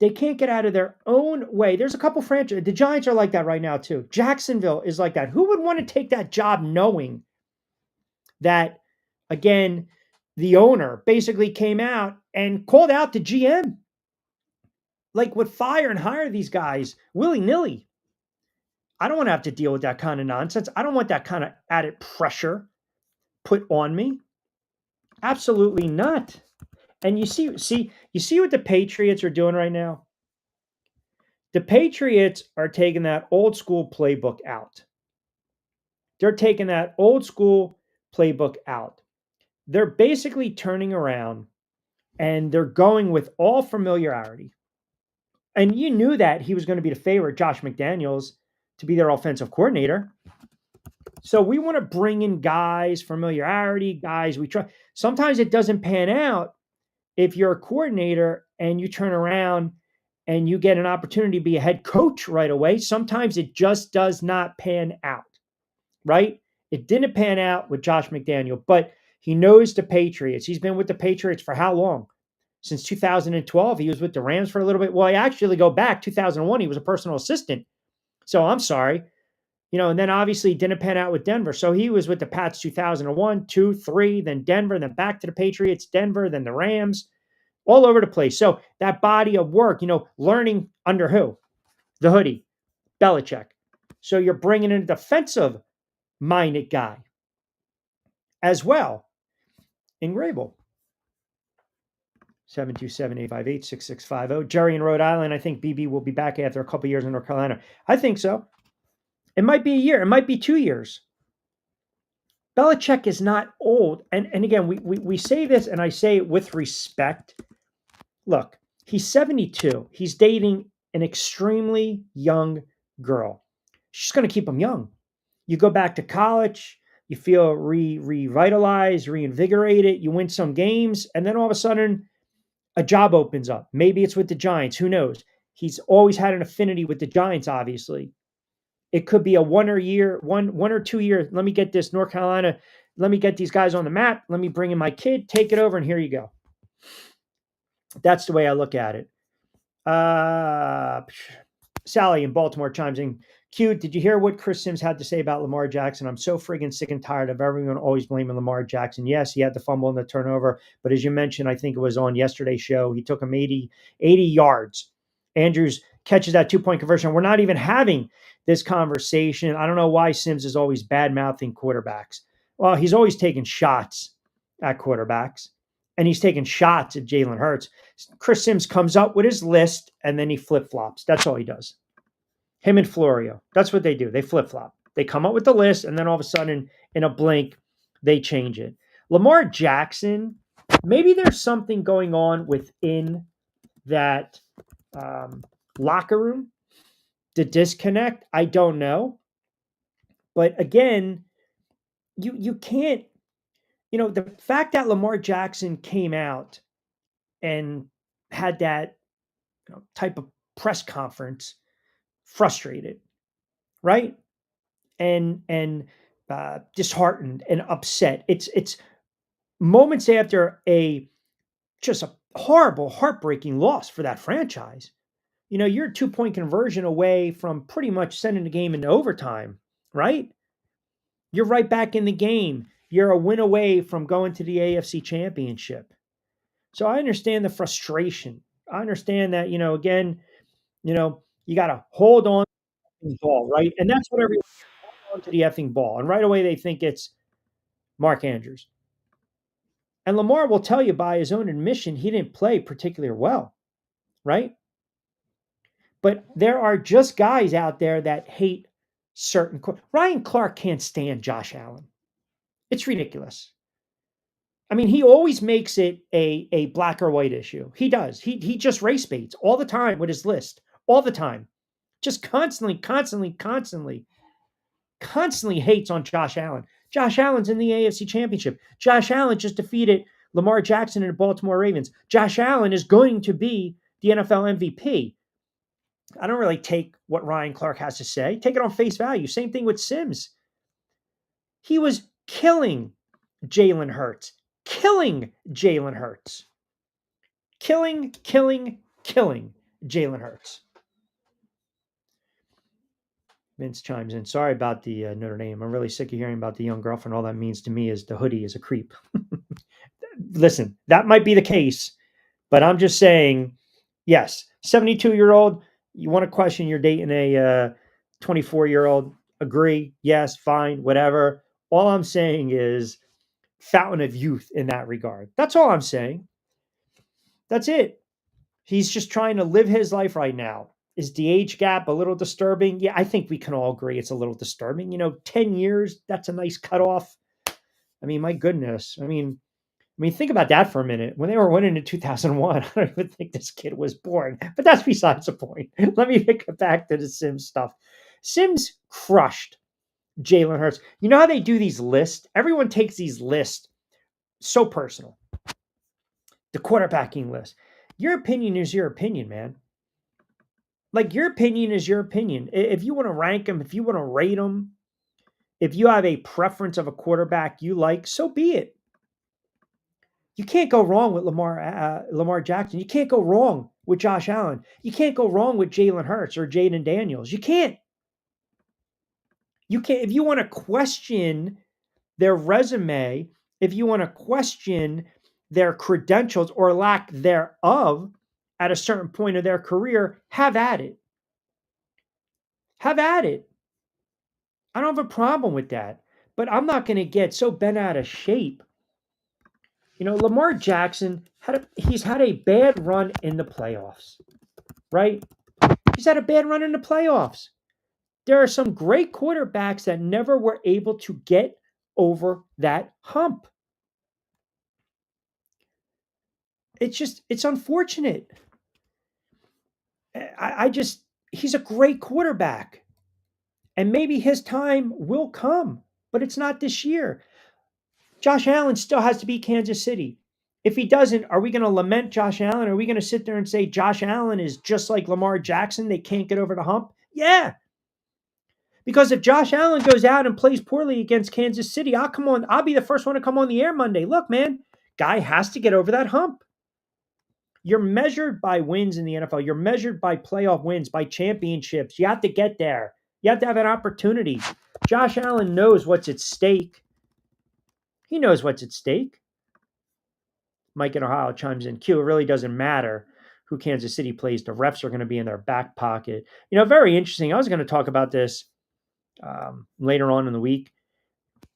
They can't get out of their own way. There's a couple franchises. The Giants are like that right now, too. Jacksonville is like that. Who would want to take that job knowing that, again, the owner basically came out and called out the GM? Like, would fire and hire these guys willy-nilly. I don't want to have to deal with that kind of nonsense. I don't want that kind of added pressure put on me. Absolutely not. And you see what the Patriots are doing right now? The Patriots are taking that old school playbook out. They're taking that old school playbook out. They're basically turning around and they're going with all familiarity. And you knew that he was going to be the favorite, Josh McDaniels, to be their offensive coordinator. So we want to bring in guys, familiarity, guys we try. Sometimes it doesn't pan out if you're a coordinator and you turn around and you get an opportunity to be a head coach right away. Sometimes it just does not pan out, right? It didn't pan out with Josh McDaniel, but he knows the Patriots. He's been with the Patriots for how long? Since 2012. He was with the Rams for a little bit. Well, I actually go back 2001. He was a personal assistant. So I'm sorry. And then obviously didn't pan out with Denver. So he was with the Pats 2001, 2, 3, then Denver, then back to the Patriots, Denver, then the Rams, all over the place. So that body of work, learning under who? The hoodie, Belichick. So you're bringing in a defensive-minded guy as well in Grable. 727-858-6650. Jerry in Rhode Island, I think BB will be back after a couple years in North Carolina. I think so. It might be a year. It might be 2 years. Belichick is not old. And again, we say this, and I say it with respect. Look, he's 72. He's dating an extremely young girl. She's going to keep him young. You go back to college, you feel revitalized, reinvigorated, you win some games, and then all of a sudden, a job opens up. Maybe it's with the Giants. Who knows? He's always had an affinity with the Giants, obviously. It could be a 1 or 2 year. Let me get this North Carolina. Let me get these guys on the map. Let me bring in my kid, take it over, and here you go. That's the way I look at it. Sally in Baltimore chimes in. Q, did you hear what Chris Sims had to say about Lamar Jackson? I'm so friggin' sick and tired of everyone always blaming Lamar Jackson. Yes, he had the fumble and the turnover, but as you mentioned, I think it was on yesterday's show, he took him 80 yards. Andrews catches that 2-point conversion. We're not even having this conversation. I don't know why Sims is always bad-mouthing quarterbacks. Well, he's always taking shots at quarterbacks, and he's taking shots at Jalen Hurts. Chris Sims comes up with his list, and then he flip-flops. That's all he does. Him and Florio. That's what they do. They flip-flop. They come up with the list, and then all of a sudden, in a blink, they change it. Lamar Jackson, maybe there's something going on within that locker room. The disconnect, I don't know. But again, you can't, the fact that Lamar Jackson came out and had that type of press conference frustrated, right? And disheartened and upset. It's moments after just a horrible, heartbreaking loss for that franchise. You're a 2-point conversion away from pretty much sending the game into overtime, right? You're right back in the game. You're a win away from going to the AFC Championship. So I understand the frustration. I understand that, again, you got to hold on to the ball, right? And that's what everyone hold on to the effing ball. And right away they think it's Mark Andrews. And Lamar will tell you by his own admission, he didn't play particularly well, right? But there are just guys out there that hate certain. Ryan Clark can't stand Josh Allen. It's ridiculous. I mean, he always makes it a black or white issue. He does. He just race baits all the time with his list, all the time. Just constantly hates on Josh Allen. Josh Allen's in the AFC Championship. Josh Allen just defeated Lamar Jackson and the Baltimore Ravens. Josh Allen is going to be the NFL MVP. I don't really take what Ryan Clark has to say. Take it on face value. Same thing with Sims. He was killing Jalen Hurts. Killing Jalen Hurts. Killing Jalen Hurts. Vince chimes in. Sorry about the Notre Dame. I'm really sick of hearing about the young girlfriend. All that means to me is the hoodie is a creep. Listen, that might be the case, but I'm just saying, yes, 72-year-old, you want to question you're dating a 24-year-old, agree, yes, fine, whatever. All I'm saying is fountain of youth in that regard. That's all I'm saying. That's it. He's just trying to live his life right now. Is the age gap a little disturbing? Yeah, I think we can all agree it's a little disturbing. 10 years, that's a nice cutoff. I mean, my goodness. I mean, think about that for a minute. When they were winning in 2001, I don't even think this kid was born. But that's besides the point. Let me pick it back to the Sims stuff. Sims crushed Jalen Hurts. You know how they do these lists? Everyone takes these lists so personal. The quarterbacking list. Your opinion is your opinion, man. Like, your opinion is your opinion. If you want to rank them, if you want to rate them, if you have a preference of a quarterback you like, so be it. You can't go wrong with Lamar Jackson. You can't go wrong with Josh Allen. You can't go wrong with Jalen Hurts or Jaden Daniels. You can't. You can't. If you want to question their resume, if you want to question their credentials or lack thereof at a certain point of their career, have at it. Have at it. I don't have a problem with that. But I'm not going to get so bent out of shape. Lamar Jackson, he's had a bad run in the playoffs, right? He's had a bad run in the playoffs. There are some great quarterbacks that never were able to get over that hump. It's unfortunate. He's a great quarterback. And maybe his time will come, but it's not this year. Josh Allen still has to beat Kansas City. If he doesn't, are we going to lament Josh Allen? Are we going to sit there and say Josh Allen is just like Lamar Jackson? They can't get over the hump? Yeah. Because if Josh Allen goes out and plays poorly against Kansas City, I'll be the first one to come on the air Monday. Look, man, guy has to get over that hump. You're measured by wins in the NFL. You're measured by playoff wins, by championships. You have to get there. You have to have an opportunity. Josh Allen knows what's at stake. He knows what's at stake. Mike in Ohio chimes in. Q, it really doesn't matter who Kansas City plays. The refs are going to be in their back pocket. Very interesting. I was going to talk about this later on in the week.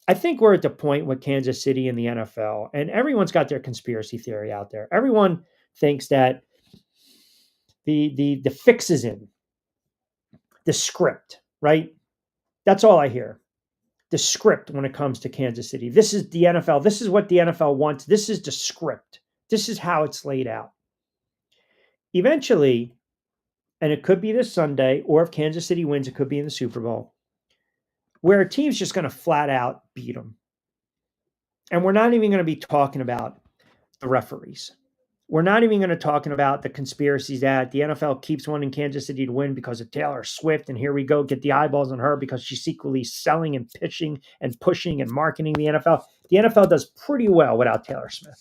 I think we're at the point with Kansas City in the NFL, and everyone's got their conspiracy theory out there. Everyone thinks that the fix is in the script, right? That's all I hear. The script when it comes to Kansas City. This is the NFL. This is what the NFL wants. This is the script. This is how it's laid out. Eventually, and it could be this Sunday, or if Kansas City wins, it could be in the Super Bowl, where a team's just going to flat out beat them. And we're not even going to be talking about the referees. We're not even going to talking about the conspiracies that the NFL keeps wanting Kansas City to win because of Taylor Swift. And here we go, get the eyeballs on her because she's secretly selling and pitching and pushing and marketing the NFL. The NFL does pretty well without Taylor Swift.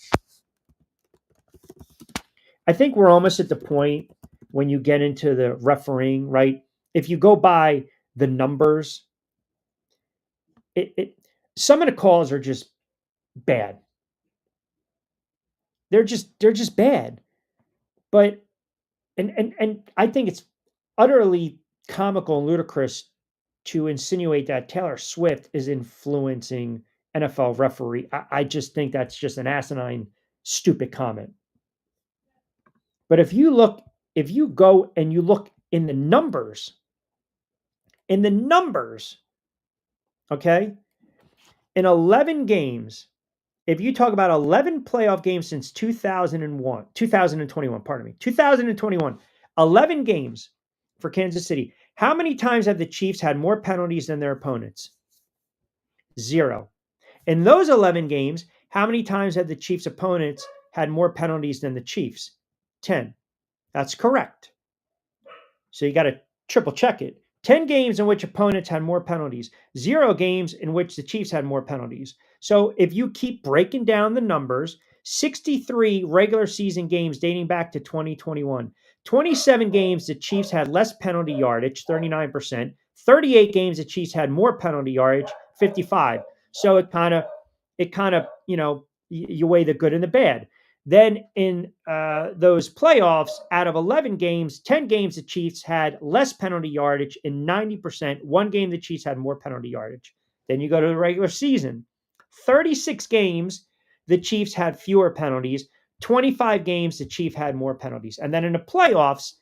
I think we're almost at the point when you get into the refereeing, right? If you go by the numbers, some of the calls are just bad. They're just bad. But and I think it's utterly comical and ludicrous to insinuate that Taylor Swift is influencing NFL referee. I just think that's just an asinine, stupid comment. But if you go and you look in the numbers, okay, in 11 games, if you talk about 11 playoff games since 2021, pardon me, 2021, 11 games for Kansas City. How many times have the Chiefs had more penalties than their opponents? 0. In those 11 games, how many times have the Chiefs' opponents had more penalties than the Chiefs? 10. That's correct. So you got to triple check it. 10 games in which opponents had more penalties, 0 games in which the Chiefs had more penalties. So if you keep breaking down the numbers, 63 regular season games dating back to 2021, 27 games the Chiefs had less penalty yardage, 39%, 38 games the Chiefs had more penalty yardage, 55. So it kind of, you weigh the good and the bad. Then in those playoffs, out of 11 games, 10 games the Chiefs had less penalty yardage in 90%. One game the Chiefs had more penalty yardage. Then you go to the regular season. 36 games, the Chiefs had fewer penalties. 25 games, the Chiefs had more penalties. And then in the playoffs,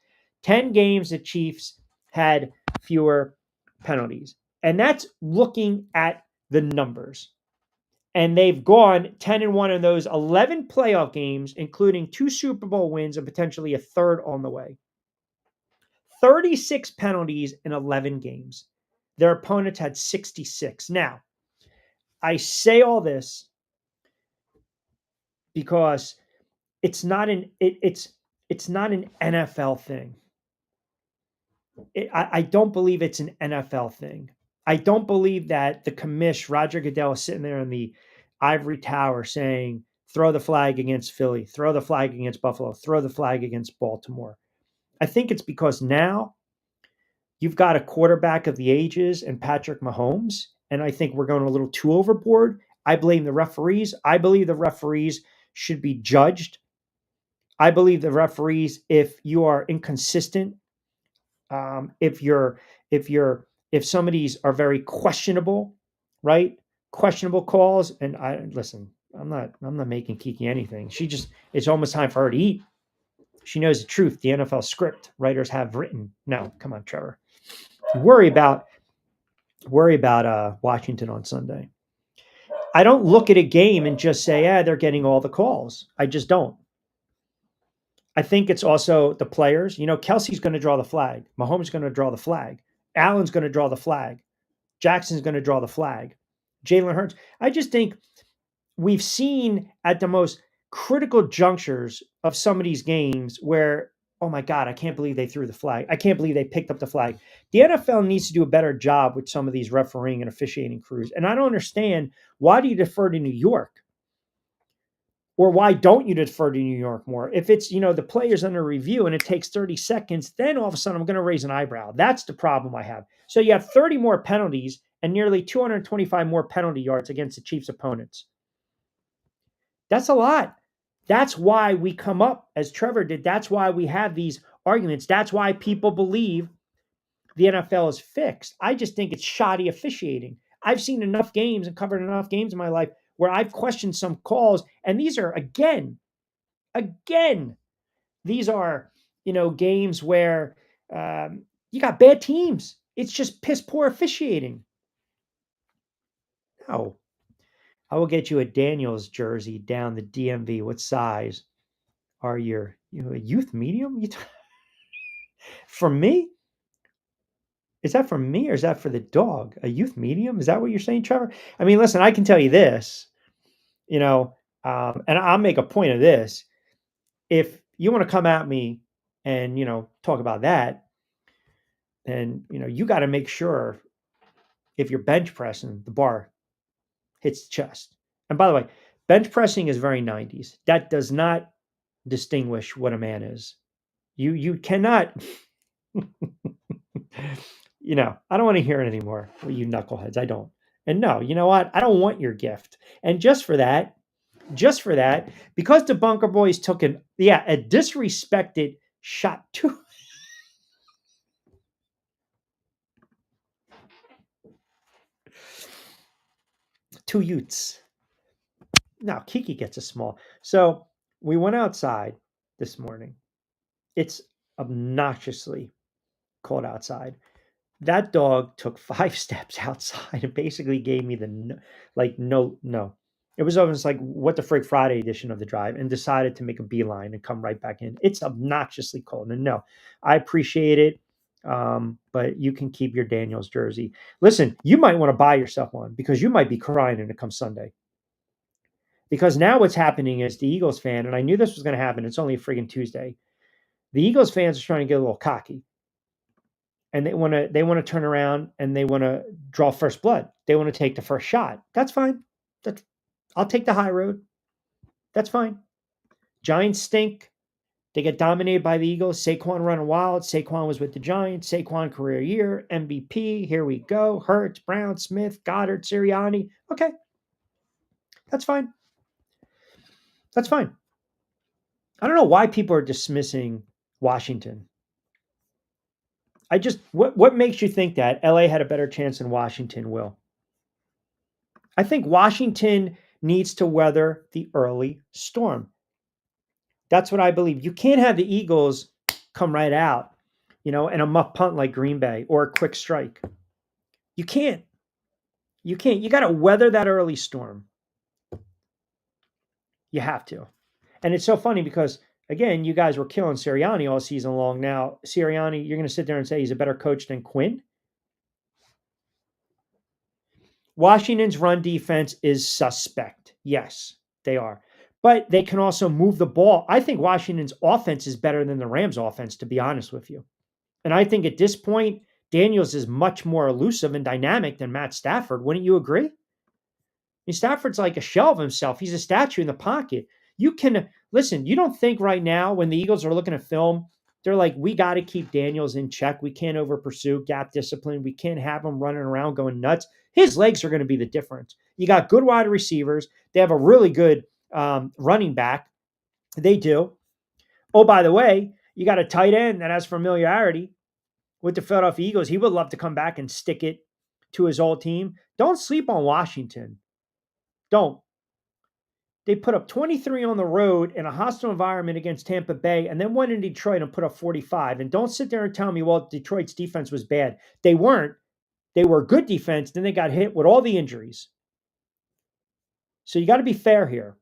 10 games, the Chiefs had fewer penalties. And that's looking at the numbers. And they've gone 10-1 in those 11 playoff games, including 2 Super Bowl wins and potentially a third on the way. 36 penalties in 11 games. Their opponents had 66. Now, I say all this because it's not an NFL thing. I don't believe it's an NFL thing. I don't believe that the commish, Roger Goodell, is sitting there in the ivory tower saying, throw the flag against Philly, throw the flag against Buffalo, throw the flag against Baltimore. I think it's because now you've got a quarterback of the ages and Patrick Mahomes, and I think we're going a little too overboard. I blame the referees. I believe the referees should be judged. I believe the referees, if you are inconsistent, if some of these are very questionable, right? Questionable calls. And I'm not making Kiki anything. It's almost time for her to eat. She knows the truth. The NFL script writers have written. No, come on, Trevor. Worry about Washington on Sunday. I don't look at a game and just say, they're getting all the calls. I just don't. I think it's also the players. Kelsey's going to draw the flag. Mahomes is going to draw the flag. Allen's going to draw the flag. Jackson's going to draw the flag. Jalen Hurts. I just think we've seen at the most critical junctures of some of these games where, oh my God, I can't believe they threw the flag. I can't believe they picked up the flag. The NFL needs to do a better job with some of these refereeing and officiating crews. And I don't understand, why do you defer to New York? Or why don't you defer to New York more? If it's, the player's under review and it takes 30 seconds, then all of a sudden I'm going to raise an eyebrow. That's the problem I have. So you have 30 more penalties and nearly 225 more penalty yards against the Chiefs' opponents. That's a lot. That's why we come up, as Trevor did, that's why we have these arguments. That's why people believe the NFL is fixed. I just think it's shoddy officiating. I've seen enough games and covered enough games in my life where I've questioned some calls, and these are, again, these are, games where you got bad teams. It's just piss poor officiating. No. I will get you a Daniels jersey down the DMV. What size are you a youth medium? For me? Is that for me or is that for the dog? A youth medium? Is that what you're saying, Trevor? I mean, listen, I can tell you this, and I'll make a point of this. If you want to come at me and, talk about that, then, you got to make sure if you're bench pressing, the bar hits the chest. And by the way, bench pressing is very 90s. That does not distinguish what a man is. You cannot... I don't want to hear it anymore, you knuckleheads. I don't. And no, you know what? I don't want your gift. And just for that, because the Bunker Boys took a disrespected shot to two Utes. Now, Kiki gets a small. So we went outside this morning. It's obnoxiously cold outside. That dog took 5 steps outside and basically gave me the no. It was almost like what the frig Friday edition of the drive, and decided to make a beeline and come right back in. It's obnoxiously cold. And no, I appreciate it. But you can keep your Daniels jersey. Listen, you might want to buy yourself one because you might be crying when it comes Sunday. Because now what's happening is the Eagles fan, and I knew this was going to happen. It's only a friggin' Tuesday. The Eagles fans are trying to get a little cocky. And they want to turn around and they want to draw first blood. They want to take the first shot. That's fine. I'll take the high road. That's fine. Giants stink. They get dominated by the Eagles. Saquon running wild. Saquon was with the Giants. Saquon career year, MVP. Here we go. Hurts, Brown, Smith, Goddard, Sirianni. Okay. That's fine. That's fine. I don't know why people are dismissing Washington. What makes you think that LA had a better chance than Washington will? I think Washington needs to weather the early storm. That's what I believe. You can't have the Eagles come right out, and a muff punt like Green Bay or a quick strike. You can't. You can't. You got to weather that early storm. You have to. And it's so funny because, again, you guys were killing Sirianni all season long. Now, Sirianni, you're going to sit there and say he's a better coach than Quinn? Washington's run defense is suspect. Yes, they are. But they can also move the ball. I think Washington's offense is better than the Rams' offense, to be honest with you. And I think at this point, Daniels is much more elusive and dynamic than Matt Stafford. Wouldn't you agree? Stafford's like a shell of himself. He's a statue in the pocket. You don't think right now when the Eagles are looking at film, they're like, we got to keep Daniels in check. We can't over pursue gap discipline. We can't have him running around going nuts. His legs are going to be the difference. You got good wide receivers. They have a really good running back. They do. Oh, by the way, you got a tight end that has familiarity with the Philadelphia Eagles. He would love to come back and stick it to his old team. Don't sleep on Washington. Don't. They put up 23 on the road in a hostile environment against Tampa Bay and then went in Detroit and put up 45. And don't sit there and tell me, well, Detroit's defense was bad. They weren't. They were good defense. Then they got hit with all the injuries. So you got to be fair here.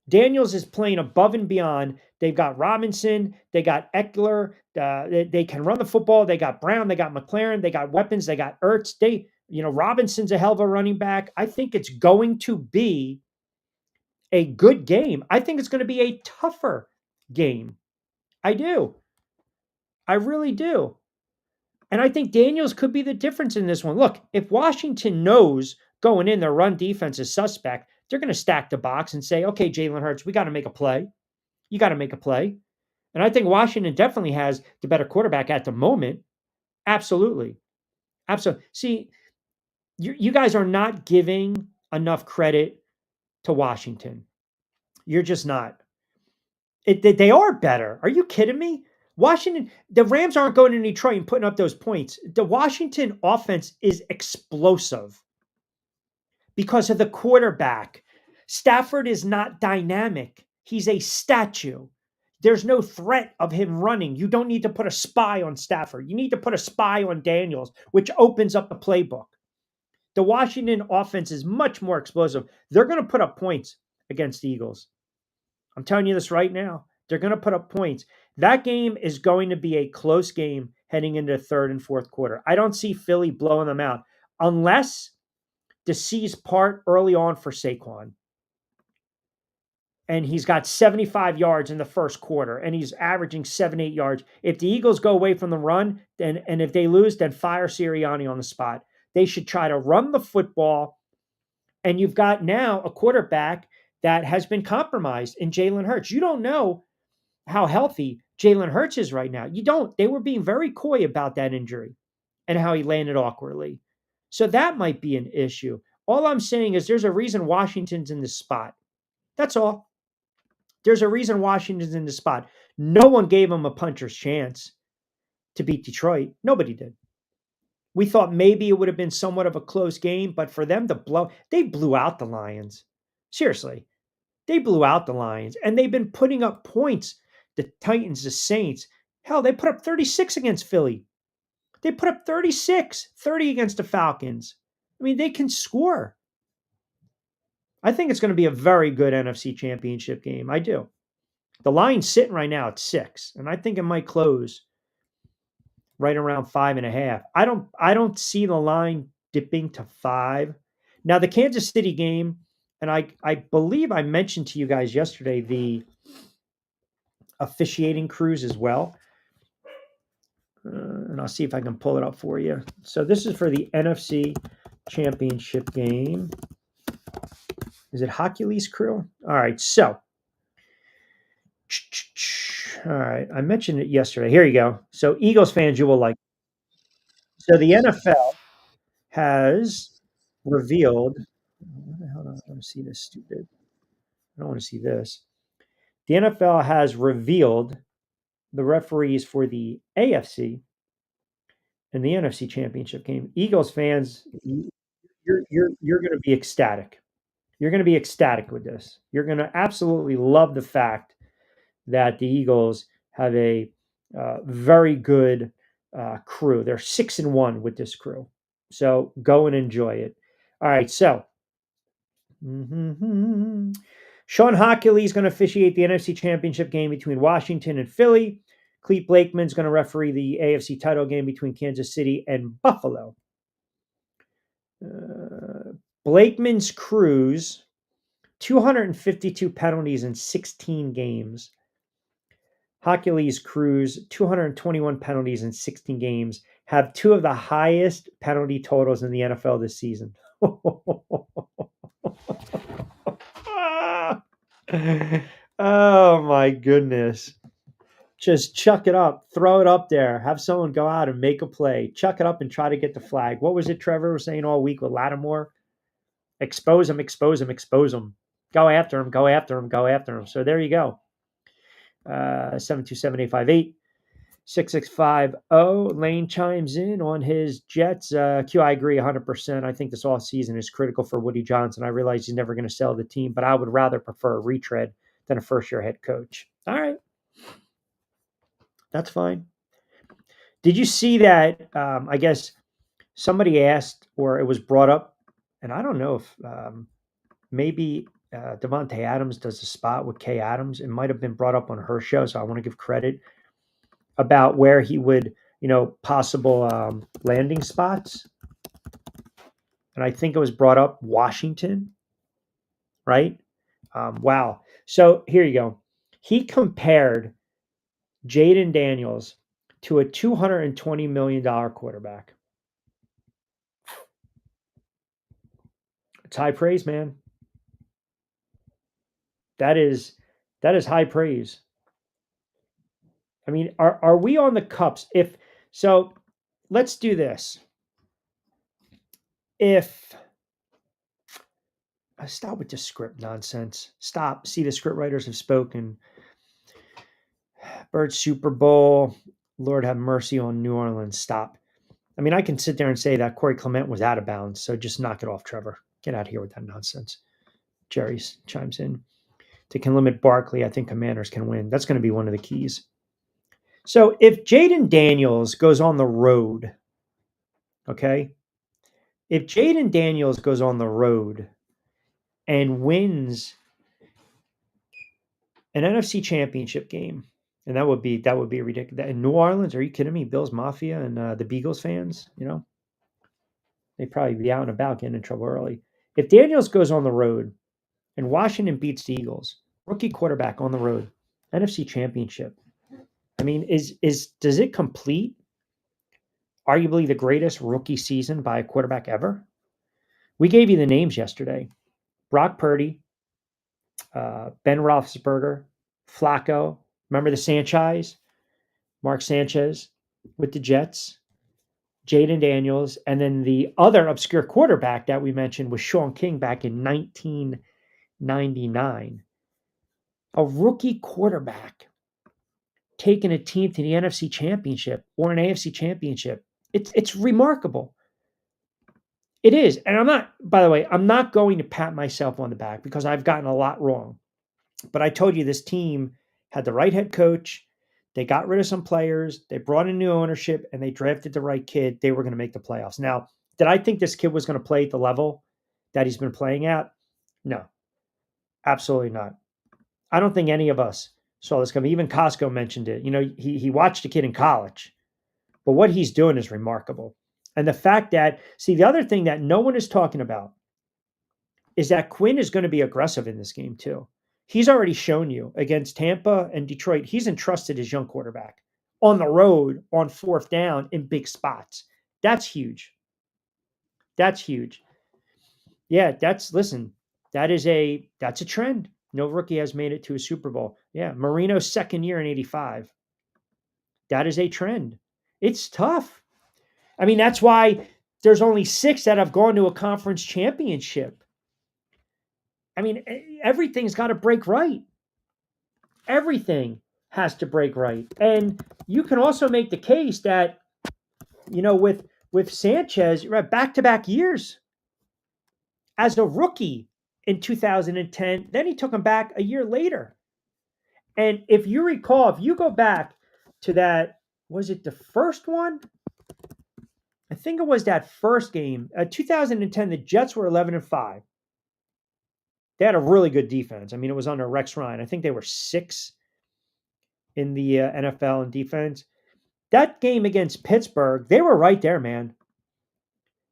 Daniels is playing above and beyond. They've got Robinson. They got Eckler. They can run the football. They got Brown. They got McLaren. They got weapons. They got Ertz. Robinson's a hell of a running back. I think it's going to be a good game. I think it's going to be a tougher game. I do. I really do. And I think Daniels could be the difference in this one. Look, if Washington knows going in their run defense is suspect, they're going to stack the box and say, okay, Jalen Hurts, we got to make a play. You got to make a play. And I think Washington definitely has the better quarterback at the moment. Absolutely. Absolutely. See, you guys are not giving enough credit to Washington. You're just not. They are better. Are you kidding me? Washington, the Rams aren't going to Detroit and putting up those points. The Washington offense is explosive because of the quarterback. Stafford is not dynamic. He's a statue. There's no threat of him running. You don't need to put a spy on Stafford. You need to put a spy on Daniels, which opens up the playbook. The Washington offense is much more explosive. They're going to put up points against the Eagles. I'm telling you this right now. They're going to put up points. That game is going to be a close game heading into the third and fourth quarter. I don't see Philly blowing them out unless the seas part early on for Saquon. And he's got 75 yards in the first quarter, and he's averaging 7-8 yards. If the Eagles go away from the run, and if they lose, then fire Sirianni on the spot. They should try to run the football. And you've got now a quarterback that has been compromised in Jalen Hurts. You don't know how healthy Jalen Hurts is right now. You don't. They were being very coy about that injury and how he landed awkwardly. So that might be an issue. All I'm saying is there's a reason Washington's in this spot. That's all. There's a reason Washington's in this spot. No one gave him a puncher's chance to beat Detroit. Nobody did. We thought maybe it would have been somewhat of a close game, but for them to they blew out the Lions. Seriously. They blew out the Lions, and they've been putting up points. The Titans, the Saints. Hell, they put up 36 against Philly. They put up 36, 30 against the Falcons. I mean, they can score. I think it's going to be a very good NFC Championship game. I do. The line's sitting right now at 6, and I think it might close right around 5.5. I don't see the line dipping to 5. Now the Kansas City game, and I believe I mentioned to you guys yesterday the officiating crews as well. And I'll see if I can pull it up for you. So this is for the NFC Championship game. Is it Hercules crew? All right, so. All right, I mentioned it yesterday. Here you go. So Eagles fans, you will like. So the NFL has revealed. What the hell? I don't want to see this stupid. I don't want to see this. The NFL has revealed the referees for the AFC and the NFC Championship game. Eagles fans, you're going to be ecstatic. You're going to be ecstatic with this. You're going to absolutely love the fact that the Eagles have a very good crew. They're 6-1 with this crew. So go and enjoy it. All right, so Sean Hercules is going to officiate the NFC Championship game between Washington and Philly. Clete Blakeman's going to referee the AFC title game between Kansas City and Buffalo. Blakeman's crews, 252 penalties in 16 games. Hercules crews, 221 penalties in 16 games, have 2 of the highest penalty totals in the NFL this season. Oh my goodness. Just chuck it up, throw it up there, have someone go out and make a play, chuck it up and try to get the flag. What was it Trevor was saying all week with Lattimore? Expose him, expose him, expose him. Go after him, go after him, go after him. So there you go. 727-858-6650. Lane chimes in on his Jets. Q, I agree 100%. I think this offseason is critical for Woody Johnson. I realize he's never going to sell the team, but I would rather prefer a retread than a first-year head coach. All right. That's fine. Did you see that? I guess somebody asked, or it was brought up, and I don't know if maybe Devontae Adams does a spot with Kay Adams. It might have been brought up on her show, so I want to give credit about where he would, possible landing spots. And I think it was brought up Washington, right? Wow. So here you go. He compared Jaden Daniels to a $220 million quarterback. It's high praise, man. That is high praise. I mean, are we on the cups? So, let's do this. Stop with the script nonsense. Stop. See, the script writers have spoken. Bird Super Bowl. Lord have mercy on New Orleans. Stop. I mean, I can sit there and say that Corey Clement was out of bounds, so just knock it off, Trevor. Get out of here with that nonsense. Jerry chimes in. They can limit Barkley. I think Commanders can win. That's going to be one of the keys. So if Jaden Daniels goes on the road, okay? If Jaden Daniels goes on the road and wins an NFC Championship game, and that would be ridiculous. In New Orleans, are you kidding me? Bills Mafia and the Beagles fans, they'd probably be out and about getting in trouble early. If Daniels goes on the road and Washington beats the Eagles, rookie quarterback on the road, NFC Championship. I mean, does it complete arguably the greatest rookie season by a quarterback ever? We gave you the names yesterday. Brock Purdy, Ben Roethlisberger, Flacco. Remember the Sanchez? Mark Sanchez with the Jets. Jaden Daniels. And then the other obscure quarterback that we mentioned was Sean King back in 1999. A rookie quarterback taking a team to the NFC Championship or an AFC Championship. It's remarkable. It is. And I'm not going to pat myself on the back because I've gotten a lot wrong. But I told you this team had the right head coach. They got rid of some players. They brought in new ownership and they drafted the right kid. They were going to make the playoffs. Now, did I think this kid was going to play at the level that he's been playing at? No. Absolutely not. I don't think any of us saw this coming. Even Costco mentioned it. You know, he watched a kid in college, but what he's doing is remarkable. And the fact that, see, the other thing that no one is talking about is that Quinn is going to be aggressive in this game too. He's already shown you against Tampa and Detroit, he's entrusted his young quarterback on the road on fourth down in big spots. That's huge. That's huge. Yeah, that's a trend. No rookie has made it to a Super Bowl. Yeah, Marino's second year in 85. That is a trend. It's tough. I mean, that's why there's only 6 that have gone to a conference championship. I mean, everything's got to break right. Everything has to break right. And you can also make the case that, you know, with Sanchez, right, back-to-back years as a rookie in 2010, then he took him back a year later. And if you recall, if you go back to that, was it the first one? I think it was that first game. 2010, the Jets were 11-5. They had a really good defense. I mean, it was under Rex Ryan. I think they were 6th in the NFL in defense. That game against Pittsburgh, they were right there, man.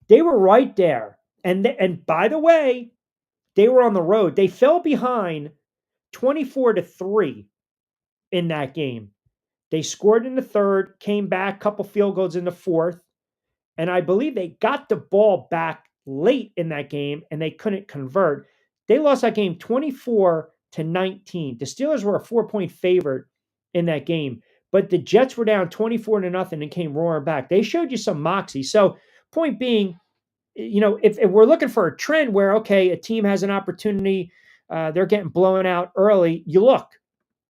They were right there. And by the way, they were on the road. They fell behind 24-3 in that game. They scored in the third, came back, couple field goals in the fourth. And I believe they got the ball back late in that game and they couldn't convert. They lost that game 24-19. The Steelers were a 4-point favorite in that game, but the Jets were down 24-0 and came roaring back. They showed you some moxie. So point being, you know, if we're looking for a trend where, okay, a team has an opportunity, they're getting blown out early, you look.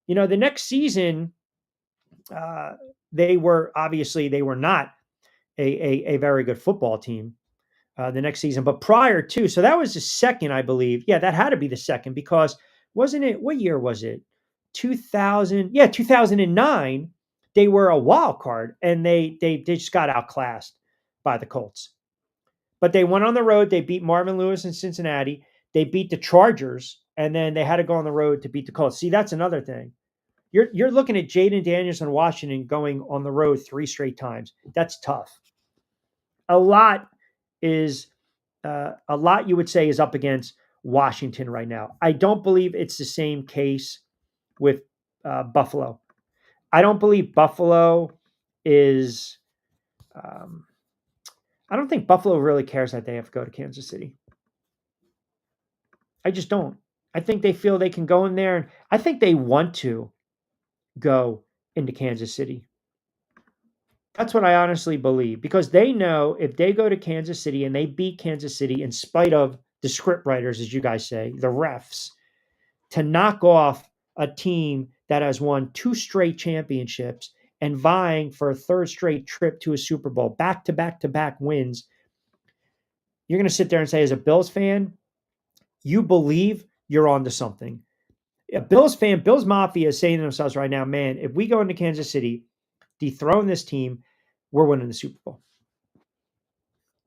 You know, the next season, they were not a very good football team the next season, but prior to, so that was the second, I believe. Yeah, that had to be the second because wasn't it, what year was it? 2000. Yeah, 2009, they were a wild card and they just got outclassed by the Colts. But they went on the road. They beat Marvin Lewis in Cincinnati. They beat the Chargers, and then they had to go on the road to beat the Colts. See, that's another thing. You're looking at Jaden Daniels in Washington going on the road 3 straight times. That's tough. A lot you would say is up against Washington right now. I don't believe it's the same case with Buffalo. I don't believe Buffalo is. I don't think Buffalo really cares that they have to go to Kansas City. I just don't. I think they feel they can go in there, and I think they want to go into Kansas City. That's what I honestly believe, because they know if they go to Kansas City and they beat Kansas City in spite of the script writers, as you guys say, the refs, to knock off a team that has won 2 straight championships and vying for a 3rd straight trip to a Super Bowl, back-to-back wins, you're going to sit there and say, as a Bills fan, you believe you're onto something. A Bills fan, Bills Mafia is saying to themselves right now, man, if we go into Kansas City, dethrone this team, we're winning the Super Bowl.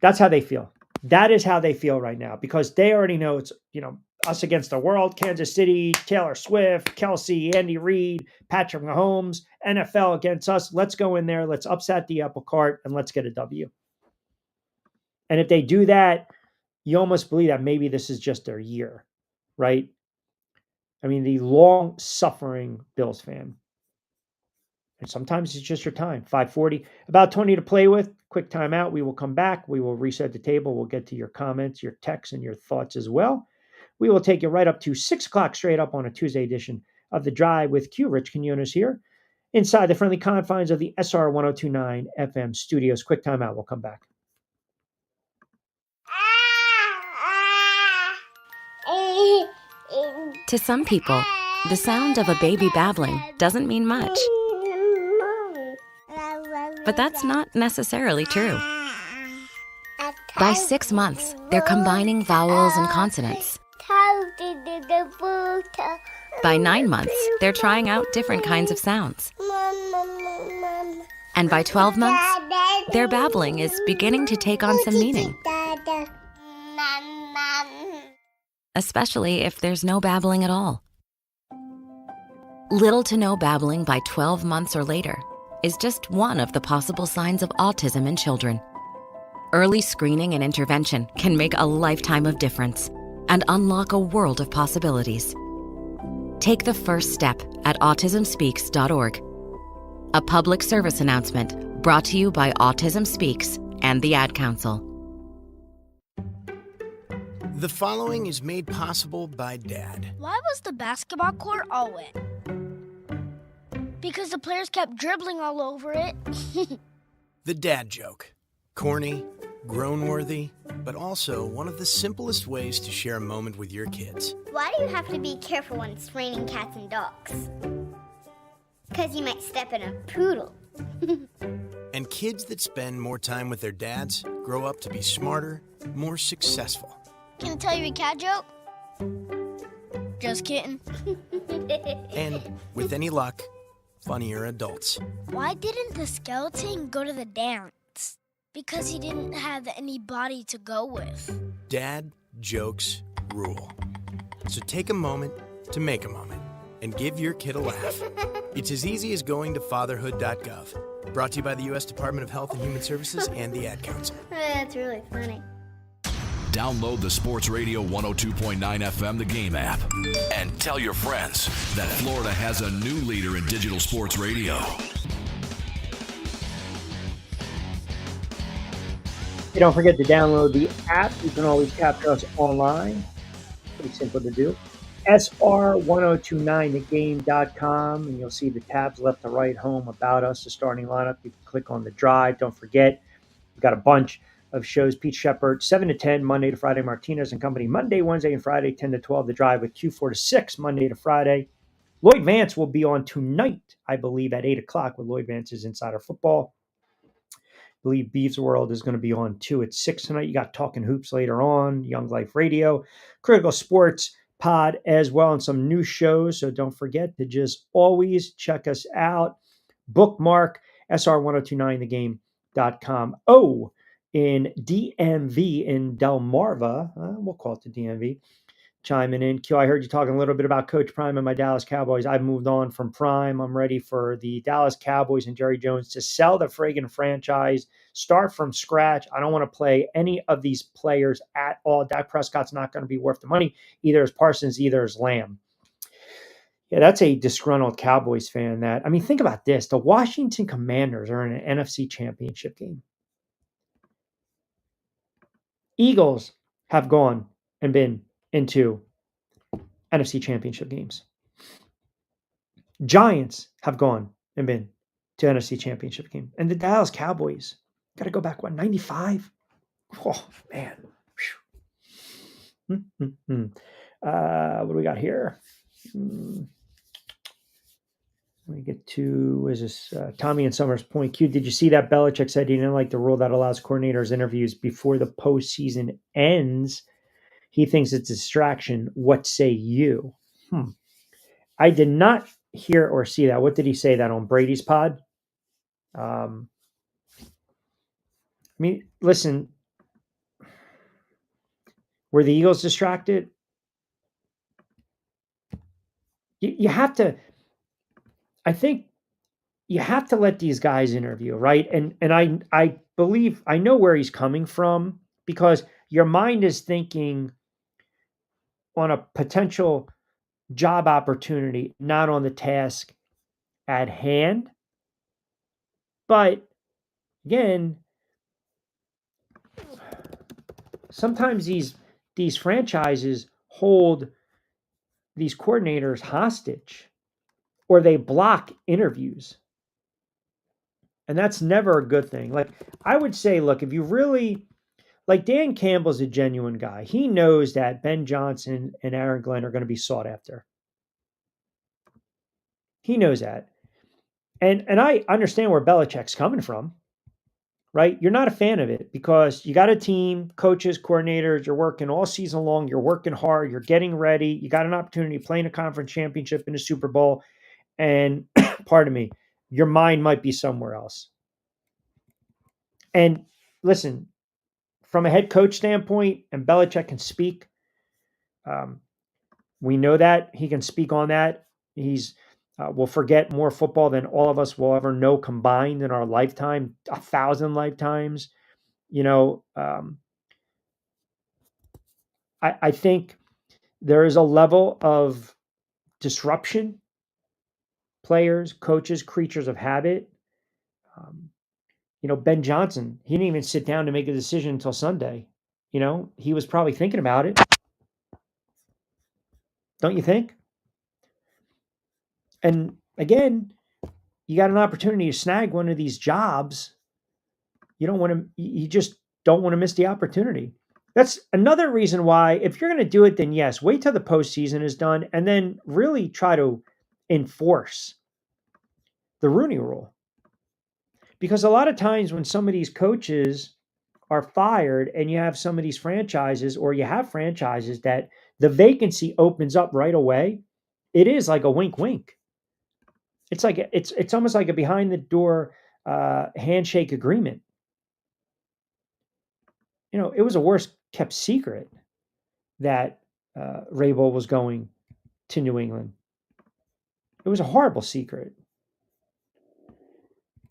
That's how they feel. That is how they feel right now, because they already know it's, you know, us against the world, Kansas City, Taylor Swift, Kelsey, Andy Reid, Patrick Mahomes, NFL against us. Let's go in there. Let's upset the apple cart and let's get a W. And if they do that, you almost believe that maybe this is just their year, right? I mean, the long-suffering Bills fan. And sometimes it's just your time. 5:40, about 20 to play with. Quick timeout. We will come back. We will reset the table. We'll get to your comments, your texts, and your thoughts as well. We will take you right up to 6 o'clock straight up on a Tuesday edition of The Drive with Q. Rich Quinones here inside the friendly confines of the SR 1029 FM studios. Quick timeout. We'll come back. To some people, the sound of a baby babbling doesn't mean much. But that's not necessarily true. By 6 months, they're combining vowels and consonants. By 9 months, they're trying out different kinds of sounds. And by 12 months, their babbling is beginning to take on some meaning. especially if there's no babbling at all. Little to no babbling by 12 months or later is just one of the possible signs of autism in children. Early screening and intervention can make a lifetime of difference and unlock a world of possibilities. Take the first step at autismspeaks.org. A public service announcement brought to you by Autism Speaks and the Ad Council. The following is made possible by Dad. Why was the basketball court all wet? Because the players kept dribbling all over it. The dad joke. Corny, grown-worthy, but also one of the simplest ways to share a moment with your kids. Why do you have to be careful when it's raining cats and dogs? Because you might step in a poodle. And kids that spend more time with their dads grow up to be smarter, more successful. Can I tell you a cat joke? Just kidding. And with any luck, funnier adults. Why didn't the skeleton go to the dance? Because he didn't have anybody to go with. Dad jokes rule. So take a moment to make a moment and give your kid a laugh. It's as easy as going to fatherhood.gov. Brought to you by the U.S. Department of Health and Human Services and the Ad Council. That's really funny. Download the Sports Radio 102.9 FM The Game app and tell your friends that Florida has a new leader in digital sports radio. Hey, don't forget to download the app. You can always capture us online. Pretty simple to do. SR1029thegame.com, and you'll see the tabs left to right, home, about us, the starting lineup. You can click on the drive. Don't forget, we've got a bunch of shows. Pete Shepard, 7 to 10, Monday to Friday. Martinez and Company, Monday, Wednesday, and Friday, 10 to 12. The drive with Q, 4 to 6, Monday to Friday. Lloyd Vance will be on tonight, I believe, at 8 o'clock with Lloyd Vance's Insider Football. I believe Beavs World is going to be on 2 at 6 tonight. You got Talking Hoops later on, Young Life Radio, Critical Sports Pod as well, and some new shows. So don't forget to just always check us out. Bookmark SR1029thegame.com. Oh, in DMV in Delmarva, we'll call it the DMV, chiming in. Q, I heard you talking a little bit about Coach Prime and my Dallas Cowboys. I've moved on from Prime. I'm ready for the Dallas Cowboys and Jerry Jones to sell the friggin' franchise, start from scratch. I don't want to play any of these players at all. Dak Prescott's not going to be worth the money, either as Parsons, either as Lamb. Yeah, that's a disgruntled Cowboys fan. That, I mean, think about this. The Washington Commanders are in an NFC Championship game. Eagles have gone and been into NFC Championship games. Giants have gone and been to NFC Championship game. And the Dallas Cowboys, got to go back, 95? Oh, man. What do we got here? Let me get to, is this Tommy and Summers Point? Q, did you see that Belichick said he didn't like the rule that allows coordinators interviews before the postseason ends? He thinks it's a distraction. What say you? I did not hear or see that. What did he say that on Brady's pod? I mean, listen, were the Eagles distracted? You have to, I think you have to let these guys interview, right? And I believe, I know where he's coming from, because your mind is thinking on a potential job opportunity, not on the task at hand. But again, sometimes these franchises hold these coordinators hostage, or they block interviews. And that's never a good thing. Like, I would say, look, if you really, like, Dan Campbell's a genuine guy. He knows that Ben Johnson and Aaron Glenn are going to be sought after. He knows that. And I understand where Belichick's coming from, right? You're not a fan of it because you got a team, coaches, coordinators, you're working all season long, you're working hard, you're getting ready, you got an opportunity to play in a conference championship in a Super Bowl, and pardon me, your mind might be somewhere else. And listen, from a head coach standpoint, and Belichick can speak We know that he can speak on that. He's will forget more football than all of us will ever know combined in our lifetime, 1,000 lifetimes. I think there is a level of disruption. Players, coaches, creatures of habit. Ben Johnson, he didn't even sit down to make a decision until Sunday. He was probably thinking about it. Don't you think? And again, you got an opportunity to snag one of these jobs. You just don't want to miss the opportunity. That's another reason why, if you're going to do it, then yes, wait till the postseason is done and then really try to enforce the Rooney Rule. Because a lot of times when some of these coaches are fired and you have some of these franchises, or you have franchises that the vacancy opens up right away, it is like a wink, wink. It's like it's almost like a behind the door handshake agreement. It was a worst kept secret that Vrabel was going to New England. It was a horrible secret.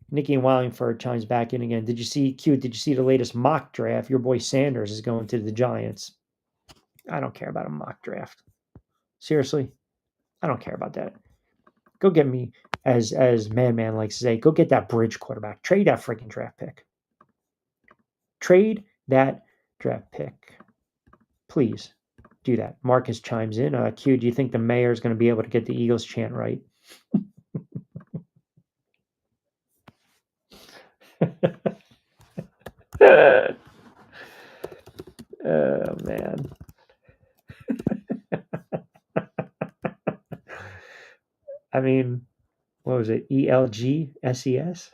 Nikki and Wallingford chimes back in again. Did you see the latest mock draft? Your boy Sanders is going to the Giants. I don't care about a mock draft. Seriously, I don't care about that. Go get me, as Man likes to say, go get that bridge quarterback. Trade that freaking draft pick. Trade that draft pick. Please do that. Marcus chimes in. Q, do you think the mayor is going to be able to get the Eagles chant right? Oh, man. I mean, what was it? ELGSES?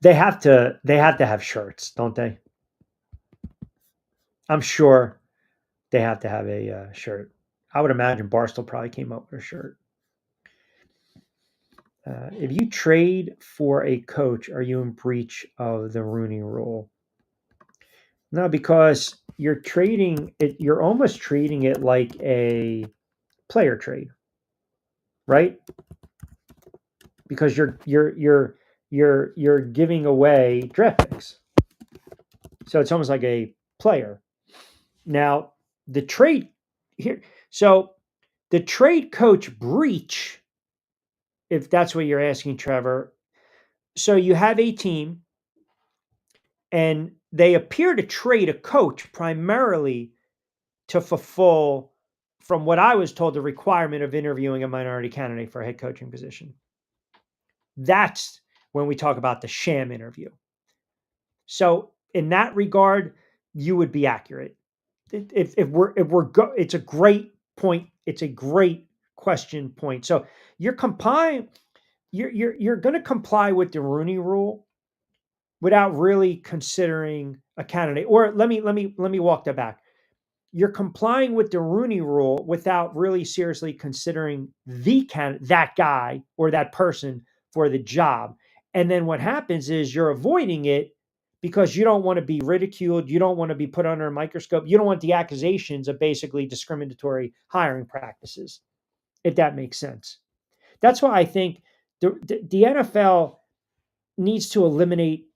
They have to have shirts, don't they? I'm sure they have to have a shirt. I would imagine Barstool probably came up with a shirt. If you trade for a coach, are you in breach of the Rooney Rule? No, because you're trading it. You're almost treating it like a player trade, right? Because you're giving away draft picks, so it's almost like a player. Now the trade here, so the trade coach breach, if that's what you're asking, Trevor. So you have a team and they appear to trade a coach primarily to fulfill, from what I was told, the requirement of interviewing a minority candidate for a head coaching position. That's when we talk about the sham interview. So in that regard, you would be accurate. It's a great point. It's a great question point. So you're going to comply with the Rooney Rule without really considering a candidate. Or let me walk that back. You're complying with the Rooney Rule without really seriously considering that guy or that person for the job. And then what happens is you're avoiding it because you don't want to be ridiculed. You don't want to be put under a microscope. You don't want the accusations of basically discriminatory hiring practices, if that makes sense. That's why I think the NFL needs to eliminate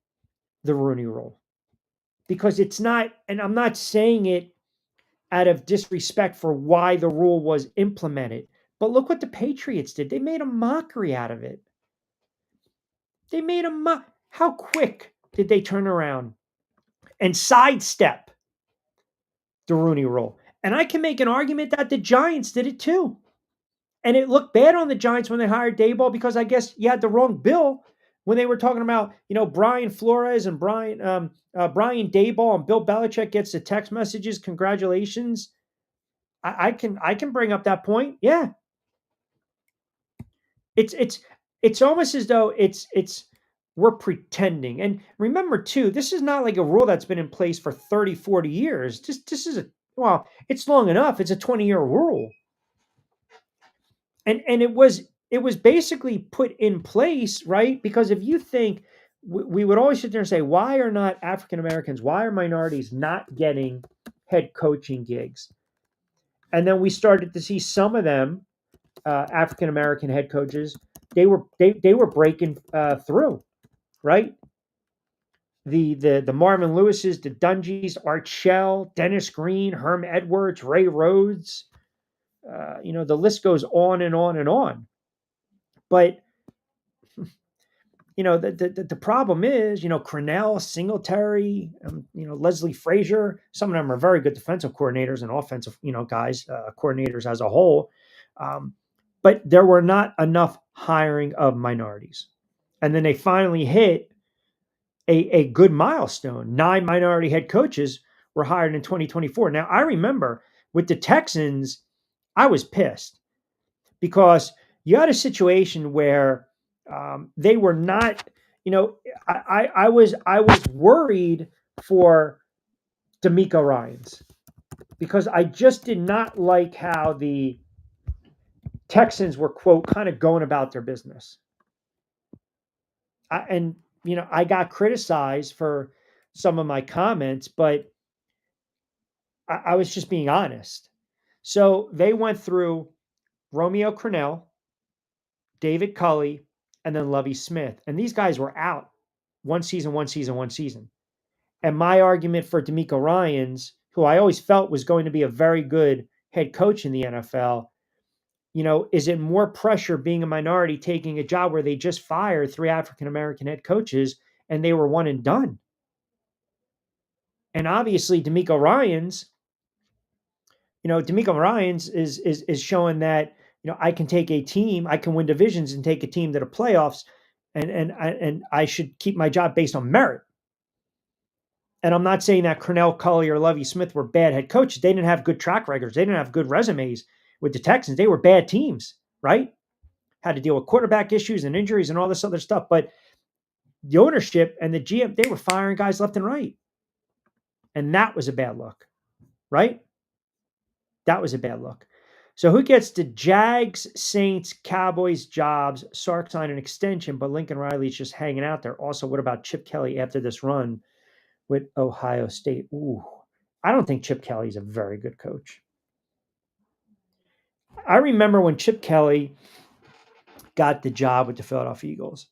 the Rooney Rule, because it's not, and I'm not saying it out of disrespect for why the rule was implemented, but look what the Patriots did. They made a mockery out of it. They made how quick did they turn around and sidestep the Rooney Rule? And I can make an argument that the Giants did it too. And it looked bad on the Giants when they hired Daboll, because I guess you had the wrong bill when they were talking about, Brian Flores and Brian Daboll, and Bill Belichick gets the text messages, congratulations. I can bring up that point. Yeah. It's almost as though we're pretending. And remember too, this is not like a rule that's been in place for 30, 40 years. This is it's long enough. It's a 20-year rule. And it was basically put in place, right? Because if you think we would always sit there and say, why are not African Americans, why are minorities not getting head coaching gigs? And then we started to see some of them, African American head coaches, they were breaking through, right? The Marvin Lewises, the Dungies, Art Shell, Dennis Green, Herm Edwards, Ray Rhodes. The list goes on and on and on. But the problem is, Cornell, Singletary, Leslie Frazier, some of them are very good defensive coordinators and offensive, guys, coordinators as a whole. But there were not enough hiring of minorities. And then they finally hit a good milestone. 9 minority head coaches were hired in 2024. Now, I remember with the Texans, I was pissed because you had a situation where they were not, I was worried for DeMeco Ryans because I just did not like how the Texans were, quote, kind of going about their business. I got criticized for some of my comments, but I was just being honest. So they went through Romeo Crennel, David Culley, and then Lovie Smith. And these guys were out one season. And my argument for DeMeco Ryans, who I always felt was going to be a very good head coach in the NFL, is it more pressure being a minority taking a job where they just fired 3 African-American head coaches and they were one and done? And obviously DeMeco Ryans, is showing that, I can take a team, I can win divisions and take a team to the playoffs, and I should keep my job based on merit. And I'm not saying that Cornell, Culley, or Lovie Smith were bad head coaches. They didn't have good track records. They didn't have good resumes with the Texans. They were bad teams, right? Had to deal with quarterback issues and injuries and all this other stuff. But the ownership and the GM, they were firing guys left and right. And that was a bad look, right? That was a bad look. So who gets the Jags, Saints, Cowboys jobs? Sark signed an extension, but Lincoln Riley's just hanging out there. Also, what about Chip Kelly after this run with Ohio State? Ooh, I don't think Chip Kelly's a very good coach. I remember when Chip Kelly got the job with the Philadelphia Eagles.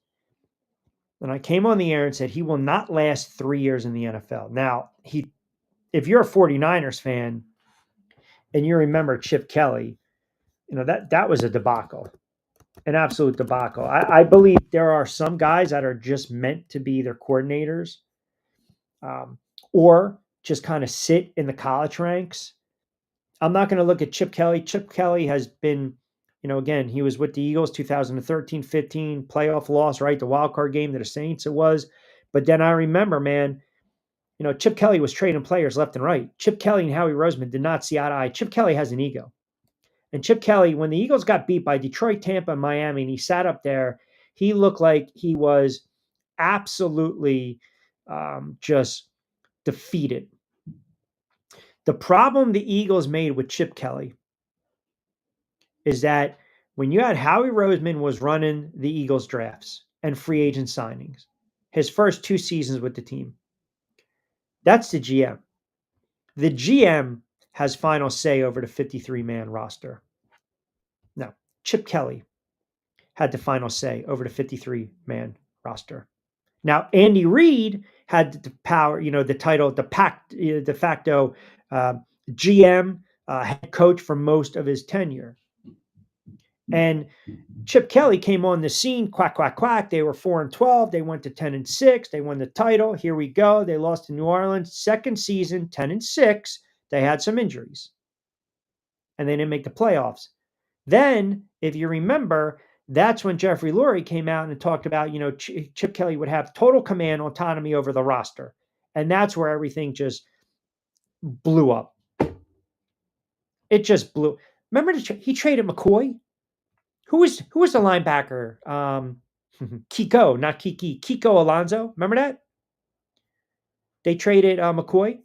And I came on the air and said he will not last 3 years in the NFL. Now, if you're a 49ers fan and you remember Chip Kelly, that was a debacle, an absolute debacle. I believe there are some guys that are just meant to be their coordinators or just kind of sit in the college ranks. I'm not going to look at Chip Kelly. Chip Kelly has been, again, he was with the Eagles 2013-15 playoff loss, right? The wild card game to the Saints it was. But then I remember, man, Chip Kelly was trading players left and right. Chip Kelly and Howie Roseman did not see eye to eye. Chip Kelly has an ego. And Chip Kelly, when the Eagles got beat by Detroit, Tampa, and Miami, and he sat up there, he looked like he was absolutely just defeated. The problem the Eagles made with Chip Kelly is that when you had Howie Roseman was running the Eagles drafts and free agent signings, his first 2 seasons with the team, that's the GM. The GM has final say over the 53-man roster. Now, Chip Kelly had the final say over the 53-man roster. Now, Andy Reid had the power, the title, de facto GM, head coach for most of his tenure. And Chip Kelly came on the scene, quack, quack, quack. They were 4-12. They went to 10-6. They won the title. Here we go. They lost to New Orleans. Second season, 10-6. They had some injuries. And they didn't make the playoffs. Then, if you remember, that's when Jeffrey Lurie came out and talked about, Chip Kelly would have total command, autonomy over the roster. And that's where everything just blew up. It just blew. Remember, he traded McCoy? Who was the linebacker? Kiko, not Kiki. Kiko Alonso. Remember that? They traded McCoy.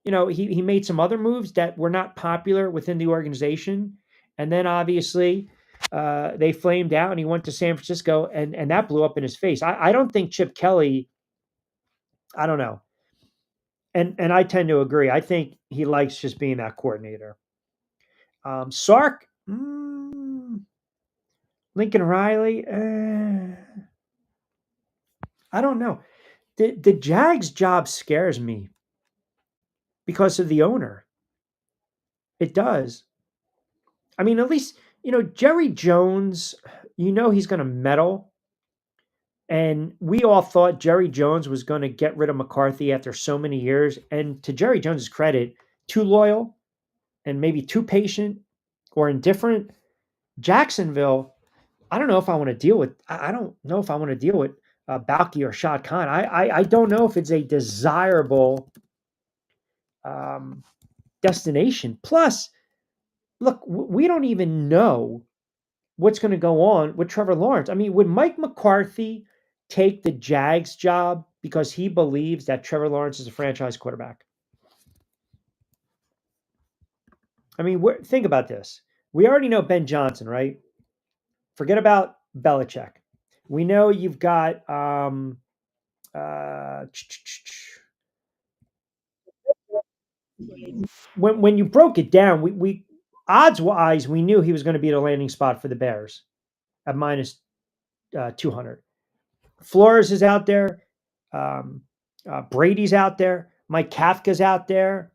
He made some other moves that were not popular within the organization. And then obviously, they flamed out and he went to San Francisco and that blew up in his face. I don't think Chip Kelly, I don't know. And I tend to agree. I think he likes just being that coordinator. Sark, Lincoln Riley, I don't know. The Jags job scares me because of the owner. It does. I mean, at least, Jerry Jones, he's going to meddle. And we all thought Jerry Jones was going to get rid of McCarthy after so many years. And to Jerry Jones's credit, too loyal and maybe too patient or indifferent. Jacksonville, I don't know if I want to deal with. I don't know if I want to deal with Balky or Shad Khan. I don't know if it's a desirable destination. Plus, look, we don't even know what's going to go on with Trevor Lawrence. I mean, would Mike McCarthy take the Jags job because he believes that Trevor Lawrence is a franchise quarterback? I mean, think about this. We already know Ben Johnson, right? Forget about Belichick. We know you've got when you broke it down, we odds wise, we knew he was going to be the landing spot for the Bears at minus 200. Flores is out there. Brady's out there. Mike Kafka's out there.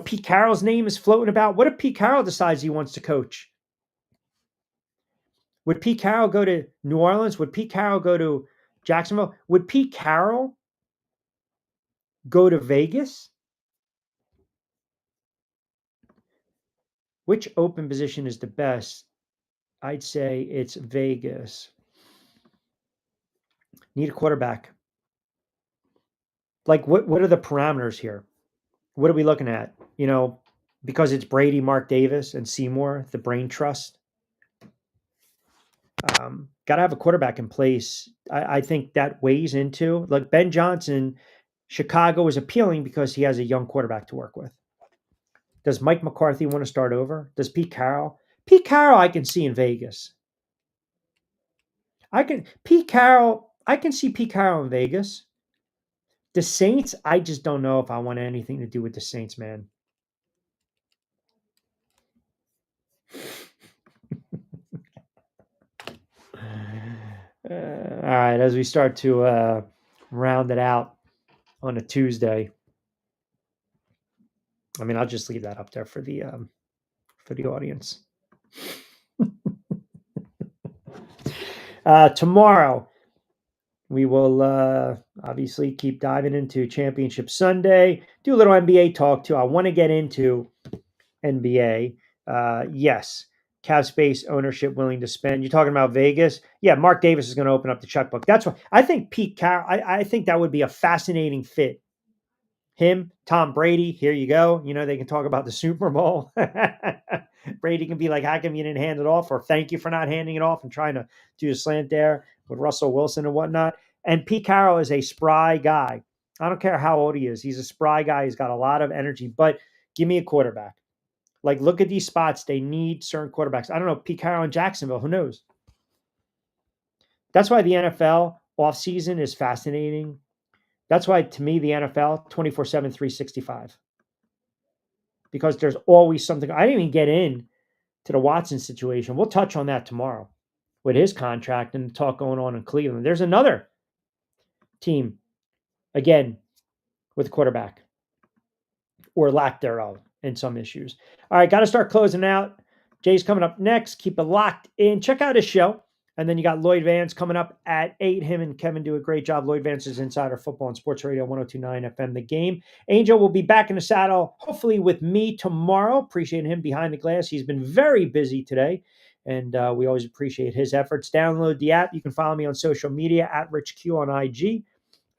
Pete Carroll's name is floating about. What if Pete Carroll decides he wants to coach? Would Pete Carroll go to New Orleans? Would Pete Carroll go to Jacksonville? Would Pete Carroll go to Vegas? Which open position is the best? I'd say it's Vegas. Need a quarterback. Like, what are the parameters here? What are we looking at? Because it's Brady, Mark Davis, and Seymour, the brain trust. Got to have a quarterback in place. I think that weighs into, like, Ben Johnson, Chicago is appealing because he has a young quarterback to work with. Does Mike McCarthy want to start over? Does Pete Carroll? Pete Carroll, I can see in Vegas. I can see Pete Carroll in Vegas. The Saints, I just don't know if I want anything to do with the Saints, man. All right, as we start to round it out on a Tuesday. I mean, I'll just leave that up there for the audience. Tomorrow, we will obviously keep diving into Championship Sunday. Do a little NBA talk too. I want to get into NBA. Yes, cap space, ownership willing to spend. You're talking about Vegas? Yeah, Mark Davis is going to open up the checkbook. That's why I think Pete Carroll. I think that would be a fascinating fit. Him, Tom Brady, here you go. They can talk about the Super Bowl. Brady can be like, how come you didn't hand it off? Or thank you for not handing it off and trying to do a slant there with Russell Wilson and whatnot. And Pete Carroll is a spry guy. I don't care how old he is. He's a spry guy. He's got a lot of energy. But give me a quarterback. Like, look at these spots. They need certain quarterbacks. I don't know. Pete Carroll in Jacksonville. Who knows? That's why the NFL offseason is fascinating. That's why, to me, the NFL, 24/7, 365. Because there's always something. I didn't even get in to the Watson situation. We'll touch on that tomorrow with his contract and the talk going on in Cleveland. There's another team, again, with a quarterback or lack thereof and some issues. All right, got to start closing out. Jay's coming up next. Keep it locked in. Check out his show. And then you got Lloyd Vance coming up at 8. Him and Kevin do a great job. Lloyd Vance is Insider Football on Sports Radio 102.9 FM The Game. Angel will be back in the saddle, hopefully with me tomorrow. Appreciate him behind the glass. He's been very busy today, and we always appreciate his efforts. Download the app. You can follow me on social media at RichQ on IG,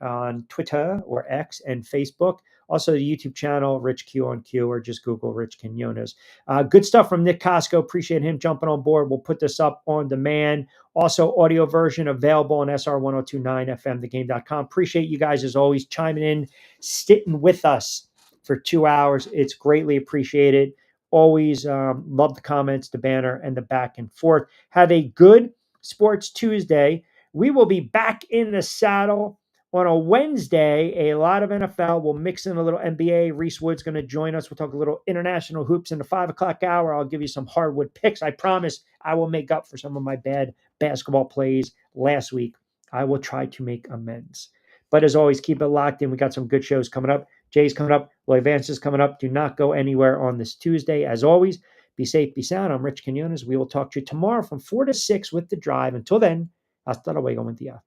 on Twitter or X, and Facebook. Also, the YouTube channel, Rich Q on Q, or just Google Rich Quinones. Good stuff from Nick Costco. Appreciate him jumping on board. We'll put this up on demand. Also, audio version available on SR1029FMthegame.com. Appreciate you guys, as always, chiming in, sitting with us for 2 hours. It's greatly appreciated. Always love the comments, the banner, and the back and forth. Have a good Sports Tuesday. We will be back in the saddle on a Wednesday. A lot of NFL. We'll mix in a little NBA. Reese Wood's going to join us. We'll talk a little international hoops in the 5 o'clock hour. I'll give you some hardwood picks. I promise I will make up for some of my bad basketball plays last week. I will try to make amends. But as always, keep it locked in. We got some good shows coming up. Jay's coming up. Lloyd Vance is coming up. Do not go anywhere on this Tuesday. As always, be safe, be sound. I'm Rich Quinones. We will talk to you tomorrow from 4 to 6 with The Drive. Until then, hasta luego, buen día.